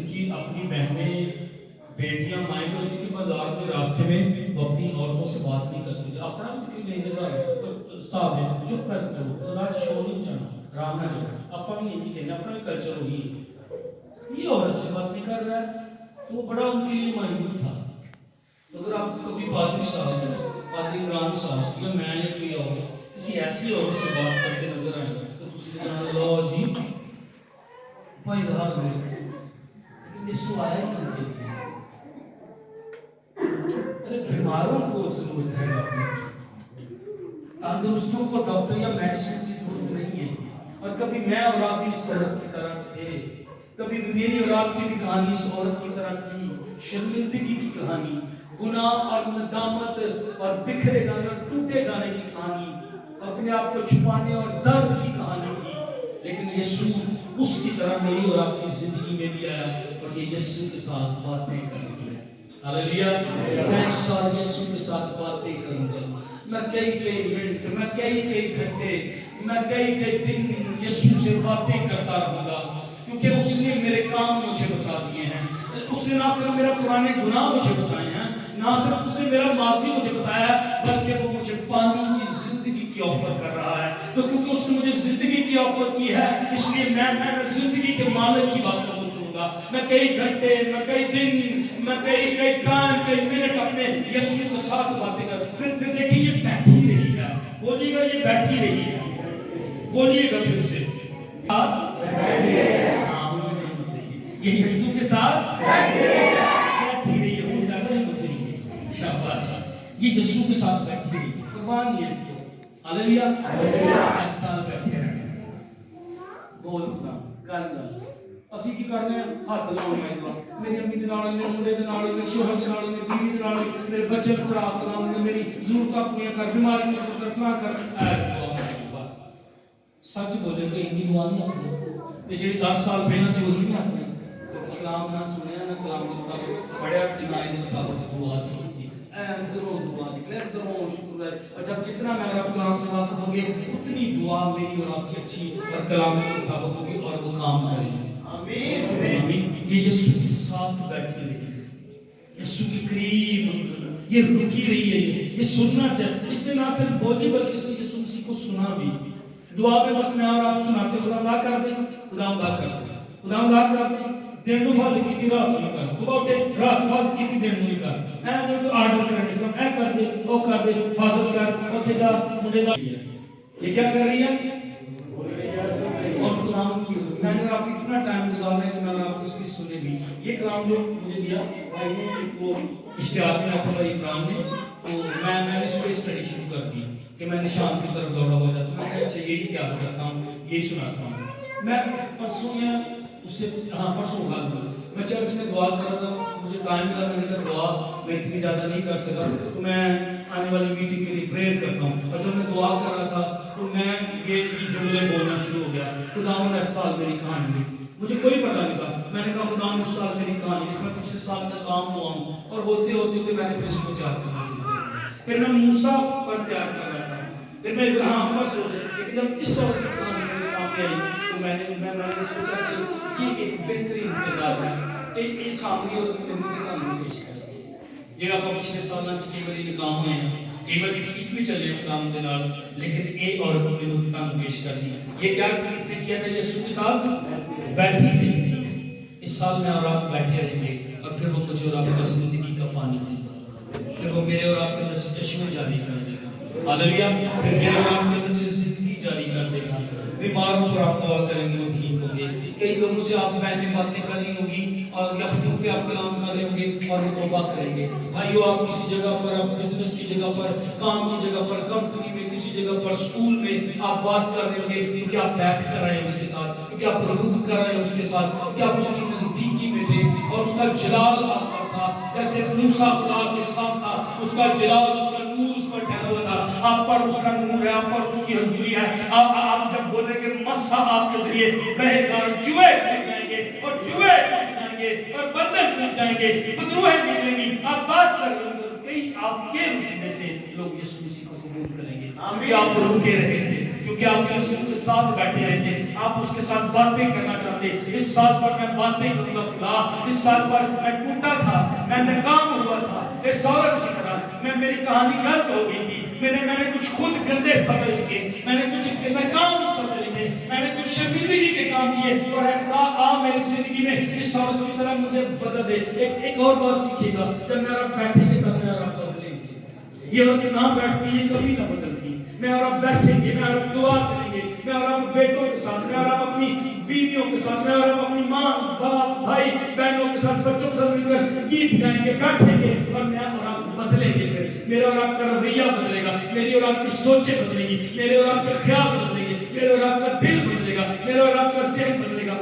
کی اپنی بہنیں بیٹیاں مائیں ہوتی تھی بازار میں راستے میں وہ اپنی عورتوں سے بات نہیں کرتی تھی. اپنا بھی نہیں نظر صاحب ہے چپ کر دو راج شور نہیں چاہنا رام نہ چاہنا. اپنا بھی یہی کہنا اپنا بھی کلچر وہی ہے. یہ عورت سے بات نہیں کر رہا ہے تو بڑا ان کے لیے مایوس تھا. تو اگر آپ کبھی پادری صاحب پادری عمران صاحب یا میں یا کوئی اور کسی ایسی عورت سے بات کرتے نظر آئے تو تجھے کہنا لو جی بھائی دھار میں لیکن اس کو آیا ہی نہیں. بیماروں کو ضرورت ہے ڈاکٹر کی. تندرستوں کو ڈاکٹر یا میڈیسن کی ضرورت نہیں ہے. اور کبھی میں اور آپ بھی اس عورت کی طرح تھے. کبھی میری اور آپ کی بھی کہانی اس عورت کی طرح تھی. شرمندگی کی کہانی, گناہ اور ندامت اور بکھرے جانے اور ٹوٹے جانے کی کہانی, اپنے آپ کو چھپانے اور درد کی کہانی تھی. لیکن یسوع اس کی طرح میری اور آپ کی زندگی میں بھی آیا اور یہ یسوع کے ساتھ باتیں کرنے لگا. ہاللیلویا. میں اس سال یسوع کے ساتھ باتیں کروں گا. میں کئی منٹ, میں کئی گھنٹے, میں کئی دن یسوع سے باتیں کرتا رہوں گا کیونکہ اس نے میرے کام مجھے بتا دیے ہیں. اس نے نہ صرف میرا پرانے گناہ مجھے بتائے ہیں, نہ صرف اس نے میرا ماضی مجھے بتایا ہے, بلکہ وہ مجھے پانی کی زندگی کی آفر کر رہا ہے. تو کیونکہ اس نے مجھے زندگی کی آفر کی ہے اس لیے میں زندگی کے مالک کی بات کروں گا. میں کئی گھنٹے, میں کئی دن, میں کئی ٹائم, کئی منٹ اپنے یسوع کے ساتھ باتیں کر. پھر دیکھیں یہ بیٹھی رہی ہے. بولیے گا یہ بیٹھی رہی ہے. بولیے گا پھر سے ساتھ بیٹھی ہے. ہاں نہیں بتائیے یہ یسوع کے ساتھ بیٹھی رہی ہے. وہ زیادہ نہیں بتائیے. شاباش. یہ یسوع کے ساتھ بیٹھی رہی ہے. قربان یہ اس کے. ہاللیلویا. ایسا بیٹھے رہنا. بولنا کرنا اسی کی کرنے ہیں ہاتھ لاؤنے ہیں. میری امی دے نال, میرے منڈے دے نال, میرے شوہر دے نال, میری بیوی دے نال, میرے بچے بچڑا کر میری ضرورتاں پوریاں کر, بیماری میں پورا کرنا کر. بس سچ بولے کہ اتنی دعا نہیں آتی کہ جی 10 سال پہلے سے وہی نہیں آتی. کلام نہ سنیا نہ کلام کے مطابق پڑھیا دنائی کے مطابق دعا سیکھی. اندروں دعا نکلے, اندروں شکر ہے. اور جب جتنا میں رب کلام سے واقف ہوں گے اتنی دعا میری اور آپ کی اچھی اور کلام کے مطابق ہوگی اور وہ کام کرے گی. آمین. یہ یسوع کے ساتھ بیٹھی رہی. یسوع کے قریب یہ رکی رہی ہے، یہ سننا چاہتے. اس نے نہ صرف بولی بلکہ اس نے یسوع مسیح کو سنا بھی. دعا میں بس میں اور آپ سناتے خدا اللہ کر دے، خدا اللہ کر دے، خدا اللہ کر دے. دن نو فاضل کی رات نو کر، صبح اٹھے رات فاضل کی دن نو کر. اے جو آرڈر کرنے اے کر دے او کر دے، فاضل کر اوتھے جا منڈے دا. یہ کیا کر رہی ہے؟ اور خدا کی میں نے آپ اتنا ٹائم گزارا ہے کہ میں آپ اس کی سنے بھی. یہ کلام جو مجھے دیا بھائی نے وہ اشتہار میں رکھا بھائی عمران نے، تو میں نے اس کو اسٹڈی شروع کر دی کہ میں نشان کی طرف دوڑا ہوا جاتا ہوں. میں کہا اچھا یہی کیا کرتا ہوں، یہی سناتا ہوں. میں پرسوں یا اس سے پرسوں میں چرچ میں دعا کر رہا تھا، مجھے ٹائم ملا. میں نے کہا دعا میں اتنی زیادہ نہیں کر سکا، تو میں آنے والی میٹنگ کے لیے پریئر کرتا ہوں. اور جب میں دعا کر رہا تھا تو میں یہ جملے بولنا شروع ہو گیا. خداوند اس سال میری کہانی لکھ. مجھے کوئی پتہ نہیں تھا. میں نے کہا خداوند اس سال میری کہانی لکھ. میں پچھلے سال سے کام ہوا ہوں اور ہوتے ہوتے میں نے پھر اس کو تیار کرنا شروع کیا. پھر میں موسیٰ پر تیار کر رہا تھا، پھر میں ابراہیم پر سوچ رہا تھا. جب اس وقت کی کہانی میرے سامنے آئی تو میں نے سوچا کہ یہ ایک بہترین کردار ہے. ایک سامنے اور کہانی پیش کر جی آپ پچھلے سالوں سے کئی بار نکام ہوئے ہیں، کئی بار ٹھیک بھی چلے کام کے نال، لیکن ایک عورت نے نقطان پیش کر دی. یہ کیا اس نے کیا تھا؟ یسوع کے ساتھ بیٹھی نہیں تھی. اس سال میں اور آپ بیٹھے رہیں گے اور پھر وہ مجھے اور آپ کو زندگی کا پانی دے گا. پھر وہ میرے اور آپ کے اندر سے چشمے جاری کر دے گا. ہاللویا. پھر میرے اور آپ کے اندر سے زندگی جاری کر دے گا. بیماروں پر آپ دعا کریں گے وہ ٹھیک ہوں گے. کئی لوگوں سے آپ بہنیں باتیں کرنی ہوگی اور یا فون پہ آپ کلام کر رہے ہوں گے اور وہ توبہ کریں گے. بھائیو آپ کسی جگہ پر، آپ بزنس کی جگہ پر، کام کی جگہ پر، کمپنی میں، کسی جگہ پر، اسکول میں آپ بات کر رہے ہوں گے کیونکہ آپ بیٹھ کر رہے ہیں اس کے ساتھ، کیونکہ آپ رک کر رہے ہیں اس کے ساتھ، کیونکہ آپ اس کی نزدیکی میں تھے اور اس کا جلال آپ پر تھا. جیسے موسیٰ خدا کے ساتھ تھا، اس کا جلال، اس کا نور اس پر ٹھہرا ہوا تھا. آپ پر اس کا نور ہے، آپ پر اس کی حضوری ہے. آپ جب بولیں گے مسح آپ کے ذریعے بہے گا، جوئے ٹوٹ جائیں گے اور جوئے ٹوٹ جائیں گے اور بندر ٹوٹ جائیں گے، فتروہیں نکلیں گی. آپ بات کر رہے ہیں کئی آپ کے وسیلے سے لوگ یسوع مسیح کو قبول کریں گے کیونکہ آپ رکے رہے تھے، کیونکہ آپ یسوع کے ساتھ بیٹھے رہے تھے، آپ اس کے ساتھ باتیں کرنا چاہتے. اس سال پر میں باتیں کروں گا خدا. اس سال پر میں ٹوٹا تھا، میں ناکام ہوا تھا اس عورت کی طرح. میری کہانی غلط ہو گئی تھی. میں نے کچھ خود گندے سمجھ کے، میں نے کچھ ناکام سمجھ کے، میں نے کچھ شرمندگی کے کام کیے اور خدا آ میری زندگی میں اس عورت کی طرح مجھے بدل دے. ایک اور بات سیکھیے گا، جب میں آپ بیٹھیں گے تب میں اور آپ بدلیں گے. یہ عورت نہ بیٹھتی یہ کبھی نہ بدلتی. میں اور آپ بیٹھیں گے، میں اور آپ دعا کریں گے، میں اور آپ بیٹوں کے ساتھ، میں اور آپ اپنی بیویوں کے ساتھ، میں اور آپ اپنی ماں باپ بھائی بہنوں کے ساتھ، بچوں کے ساتھ مل کر گیت گائیں گے، بیٹھیں گے اور میں اور آپ بدلیں گے. پھر میرا اور آپ کا رویہ بدلے گا، میری اور آپ کی سوچیں بدلیں گی، میرے اور آپ کے خیال بدلیں گے، میرے اور آپ کا دل بدلے گا، میرے اور آپ کا ذہن بدلے گا.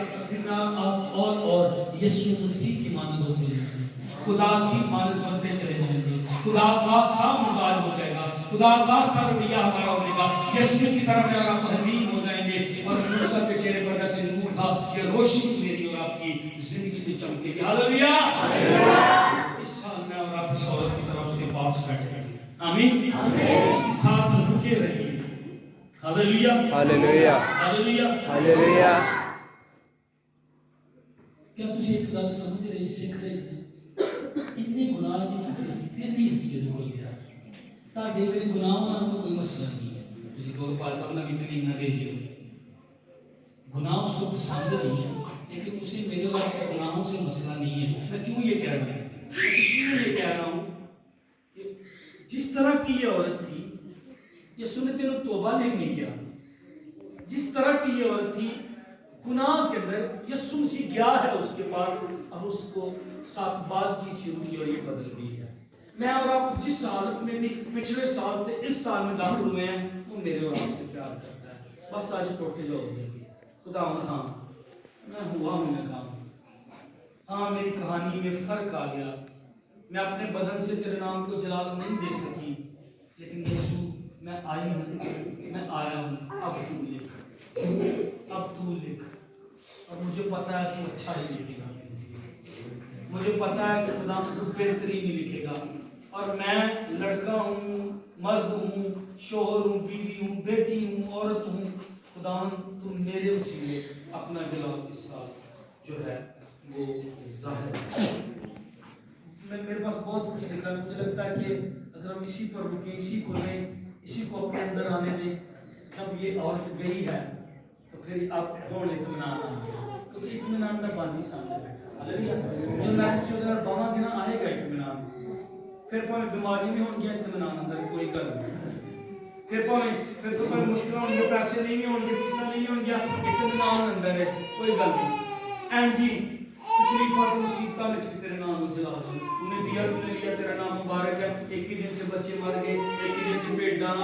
آپ اور یسوع مسیح کی مانند ہوتے ہیں، خدا کی مانند بنتے چلے جائیں گے. خدا کا سا مزاج ہو جائے گا، خدا کا سا رویہ ہمارا ہو جائے گا. یسوع کی طرف میں اور آپ حلیم ہو جائیں گے اور موسیٰ کے چہرے پر جیسے نور تھا، یہ روشنی میری اور آپ کی زندگی سے چمکے گی. ہاللویا. اس سال میں اور آپ اس عورت کی طرف اس کے پاس بیٹھے گے. آمین. اس کے ساتھ رکے رہیے. ہاللویا. ہاللویا. ہاللویا. ہاللویا. کیا تجھے ایک گل سمجھ رہے سکھ رہے تھے؟ اتنے گناہ نہیں کیتے سی پھر بھی اس کے ضرور گیا. تاڑے میرے گناہ ہونا کوئی مسئلہ نہیں ہے. تجھے کوئی پال صاحب نہ کتنی نہ دیکھیے گناہ اس کو پسند نہیں ہے، لیکن اسے میرے اور آپ کے گناہوں سے مسئلہ نہیں ہے. میں کیوں یہ کہہ رہا ہوں؟ میں اس لیے یہ کہہ رہا ہوں کہ جس طرح کی یہ عورت تھی، یہ سنت توبہ نہیں کیا. جس طرح کی یہ عورت تھی گناہ کے اندر، یسوع مسیح گیا ہے اس کے پاس اور اس کو ساتھ بات چیت شروع کی اور یہ بدل گئی ہے. میں اور آپ جس حالت میں بھی پچھلے سال سے اس سال میں داخل ہوئے ہیں، وہ میرے اور آپ سے پیار کرتا ہے. بس آج ٹوٹے جو ہو گئی خدا ہاں میں ہوا ہوں ناکام. ہاں میری کہانی میں فرق آ گیا. میں اپنے بدن سے تیرے نام کو جلال نہیں دے سکی، لیکن یسوع میں آئی ہوں، میں آیا ہوں. اب تو لکھ، اب تو لکھ. اور مجھے پتا ہے تو اچھا ہی لکھے گا. مجھے پتا ہے کہ خدا تو بہترین ہی لکھے گا. اور میں لڑکا ہوں، مرد ہوں، شوہر ہوں، بیوی ہوں، بیٹی ہوں، عورت ہوں. خدا تو میرے وسیلے اپنا جلال اس سال جو ہے وہ ظاہر ہے. میرے پاس بہت کچھ لکھا ہے. مجھے لگتا ہے کہ اگر ہم اسی پر رکیں, اسی کو لیں, اسی کو اپنے اندر آنے دیں, جب یہ عورت گئی ہے تو پھر اب کون اطمینان آ گیا, کیونکہ اطمینان کا باندھی سامنے بیٹھا. جو میں کچھ ادھر باواں گے نا آئے گا اطمینان. پھر کوئی بیماری نہیں ہو گیا, اطمینان اندر کوئی گل نہیں. پھر تو کوئی مشکل ہوں گے, پیسے نہیں ہوں گے, پیسہ نہیں ہوں گیا, اطمینان اندر ہے, کوئی گل نہیں. این جی تکلیفات مصیبتاں وچ تیرے نام نو جلا دوں, تو نے دیا, تو نے لیا, تیرا نام مبارک ہے. ایک ہی دن چ بچے مر گئے, ایک ہی دن چ بھیڈاں,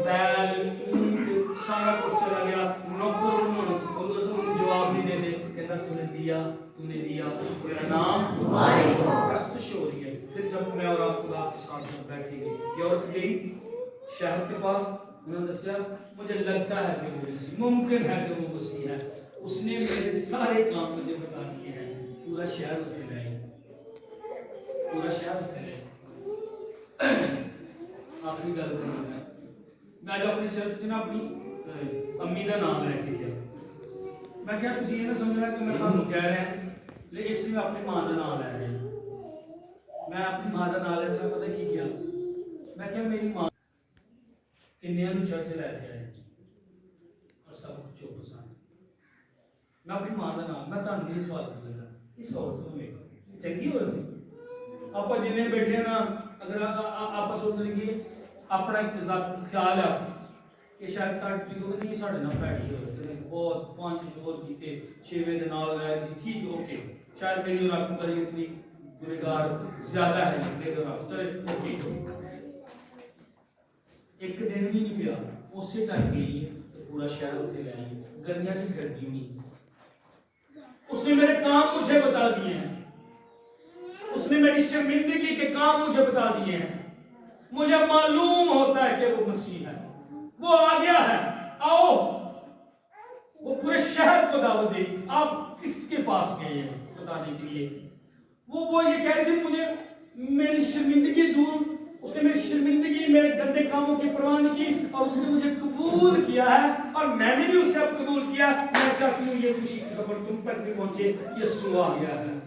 بیل, اونٹ سارا کچھ چلا گیا. نوکر انہوں جواب نہیں دے دے, کہتا تو نے دیا, تو نے دیا, تیرا نام مبارک ہو. پرستش ہو رہی ہے. پھر جب میں اور آپ خدا کے ساتھ جب بیٹھے گئے, یہ عورت گئی شہر کے پاس, انہوں نے دسیا مجھے لگتا ہے کہ وہ مسیح, ممکن ہے کہ وہ مسیح ہے. اس نے میرے سارے کام مجھے بتا دیے ہیں. پورا شہر اتنے لائے, پورا شہر اتنے لائے. آخری گل کروں میں جو اپنی چرچ نا اپنی امی کا نام لے کے گیا. میں کیا تجھے یہ نہ سمجھنا کہ میں تمہیں کہہ رہا ہوں, لیکن اس لیے میں اپنی ماں کا نام لے رہا ہوں. میں اپنی ماں کا نام لے رہا, پتہ کی کیا, میں کیا میری ماں کنیاں نو چرچ لے کے آئے اور سب کچھ چپ سن. میں اپنی ماں کا نام, میں تمہیں نہیں سوال کر لگا, اس عورت کو ویکھو چنگی عورت ہے. آپ جن بیٹھے نا, اگر آپ سوچ لیں اپنا ایک خیال ہے کہ شاید تڑپی کو نہیں ساڑھے نہ پیڑی عورت ہے, بہت 5 شور کیتے 6ویں دن نال رہ گئی, ٹھیک ہے اوکے, شاید میری اور آپ کی بڑی اتنی گنہگار زیادہ ہے, لیکن آپ چلے اوکے. ایک دن بھی نہیں پیا, اسی ٹائم گئی ہے تو پورا شہر اتنے لے آئی, گلیاں چ پھرتی نہیں. اس نے میرے کام مجھے بتا دیے ہیں, اس نے میری شرمندگی کے کام مجھے بتا دیے ہیں. مجھے معلوم ہوتا ہے کہ وہ مسیح ہے, وہ آ گیا ہے. آؤ, وہ پورے شہر کو دعوت دے. آپ کس کے پاس گئے ہیں بتانے کے لیے؟ وہ یہ کہہ رہے تھے مجھے میری شرمندگی دور, اس نے میری شرمندگی, میرے گندے کاموں کی پرواہ نہیں کی, اور اس نے مجھے قبول کیا ہے, اور میں نے بھی اسے اب قبول کیا. میں چاہتی ہوں یہ خوشی کی خبر تم تک بھی پہنچے, یسوع آ گیا ہے,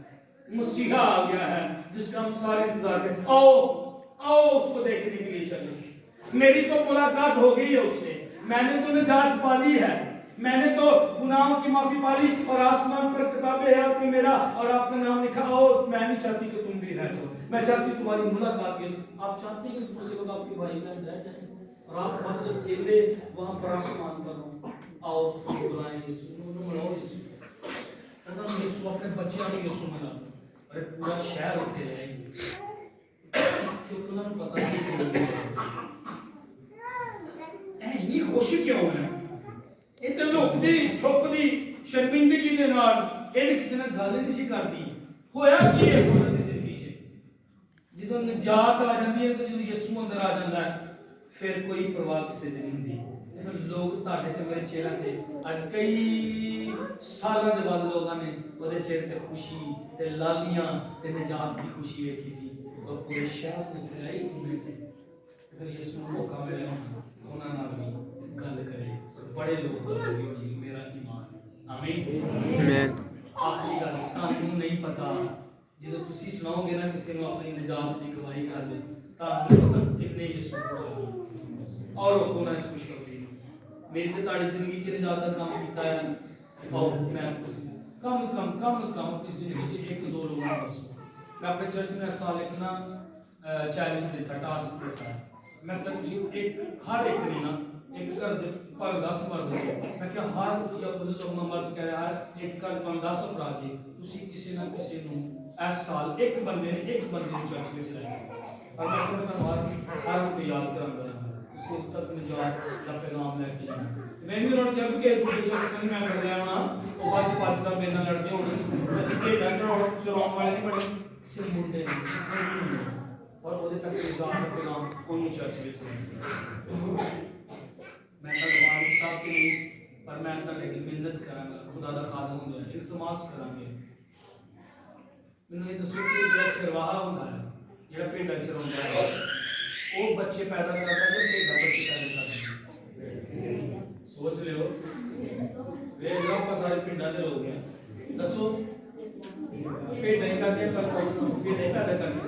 مسیحا آ گیا ہے, جس کا ہم سارے انتظار کرتے. آؤ اس کو دیکھنے کے لیے چلیں. میری تو ملاقات ہو گئی ہے اس سے, میں نے تو نجات پالی ہے, میں نے تو گناہوں کی معافی پالی, اور آسمان پر کتاب حیات میں میرا اور آپ کا نام لکھا. اور میں نہیں چاہتی کہ تم بھی رہ جاؤ, میں چاہتی ہوں تمہاری ملاقات کی. آپ چاہتے ہیں کہ دوسرے لوگ آپ کے بھائی بہن رہ جائیں اور آپ بس اکیلے وہاں پر آسمان پر ہوں؟ آؤ بلائیں یسوع, ملاؤ یسوع, یسوع اپنے بچوں کو یسوع ملا. ارے پورا شہر اتنے رہے کیونکہ انہوں نے پتا نہیں اتنی خوشی کیوں ہے, اتنے لکتی چھپتی شرمندگی کے نال یہ کسی نے گل نہیں کرتی. ہویا کی اس عورت کی زندگی چ جدوں نجات آ جاتی ہے, تو جدوں یسوع اندر آ جاتا ہے پھر کوئی پرواہ کسی دی نہیں ہوتی. لوگ تاڑے تے میرے چہرے تے اج کئی سالاں دے بعد لوگاں نے اودے چہرے تے خوشی تے لالیاں تے نجات کی خوشی ویکھی سی, اور پورے شہر کو پھیلائی گھومے تھے. پھر یسوع کو موقع ملے انہاں نال بھی گل کرے, بڑے لوگ بولے جی میرا ایمان. آمین. آخری گل تانوں نہیں پتا, جدوں تسی سناؤ گے نا کسی نے اپنی نجات کی گواہی کر دے, تانوں پتا کتنے یسوع کو اور روکو نہ اس خوشخبری. میری تے تہاڈی زندگی چ نجات دا کام کیتا ہے, اور میں کم از کم اپنی زندگی چ 1-2 لوگوں کو دسو. میں اپنے چرچ میں اس سال ایک نا چیلنج دیتا, ٹاسک دیتا ہے. میں کہ ہر ایک نے نا ایک گھر پر 10 مرد ہے, میں کہ ہر یا لوگ مرد کہہ رہا ہے ایک گھر پر 10 افراد جی, تسی کسی نہ کسی نو اس سال ایک بندے چرچ میں چلائے. اور میں ہر وقت یاد کروں گا اس کو تک نجات کا پیغام لے کے جانا. میں بھی انہوں نے کہا کہ چرچ میں کر لیا ہونا, وہ 5 سال میرے نال لڑتے ہونے, ویسے بھیڈاں چراؤن والے نہیں بڑے سے منڈے نہیں, اور وہ تک نجات کا پیغام ان چرچ میں چلائے. میں تو مالک صاحب کے نہیں, پر میں تھوڑے کی محنت کراں گا, خدا دا خادم ہوں گا, التماس کراں گے. میں یہ دسو کہ جڑا چرواہا ہوندا ہے, جڑا بھیڈاں چراوندا ہے, وہ بچے پیدا کرتا ہے جو بھیڈاں بچے پیدا کرتا ہے. سوچ لیو, وے لوگ کا سارے پنڈاں دے لوگ ہیں, دسو بھیڈاں ہی کرتے ہیں, پر بھیڈاں پیدا کرتے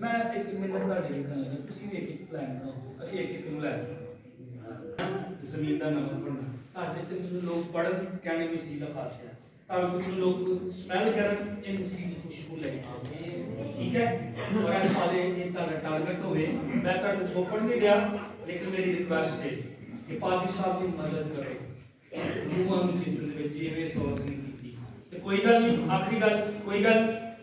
ਮੈਂ ਇੱਕ ਮਿੰਟ ਤੁਹਾਡੇ ਲਿਖਣ ਲੱਗਾ ਤੁਸੀਂ ਵੀ ਇੱਕ ਪਲਾਨ ਬਣਾਓ ਅਸੀਂ ਇੱਕ ਨੂੰ ਲੈ ਜ਼ਮੀਨ ਦਾ ਨਵਾਂ ਬਣਨਾ ਤੁਹਾਡੇ ਤੇ ਮੈਨੂੰ ਲੋਕ ਪੜਨ ਕਹਿਣੇ ਮਸੀਹ ਦਾ ਖਾਤਿਆ ਤੁਹਾਨੂੰ ਲੋਕ ਸਮੈਲ ਕਰਨ ਇਹ ਮਸੀਹ ਦੀ ਖੁਸ਼ਬੂ ਲੈ ਆਉਂਦੇ ਠੀਕ ਹੈ ਔਰ ਇਸ ਵਾਲੇ ਇਹ ਤੁਹਾਡਾ ਟਾਰਗੇਟ ਹੋਵੇ ਮੈਂ ਤੁਹਾਨੂੰ ਛੋਪਣ ਨਹੀਂ ਦਿਆ ਲੇਕਿਨ ਮੇਰੀ ਰਿਕੁਐਸਟ ਹੈ ਕਿ ਪਾਦੀ ਸਾਹਿਬ ਦੀ ਮਦਦ ਕਰੋ ਰੂਹਾਂ ਨੂੰ ਚਿੰਤਨ ਦੇ ਵਿੱਚ ਜਿਵੇਂ ਸੋਚ ਨਹੀਂ ਕੀਤੀ ਤੇ ਕੋਈ ਗੱਲ ਨਹੀਂ ਆਖਰੀ ਗੱਲ ਕੋਈ ਗੱਲ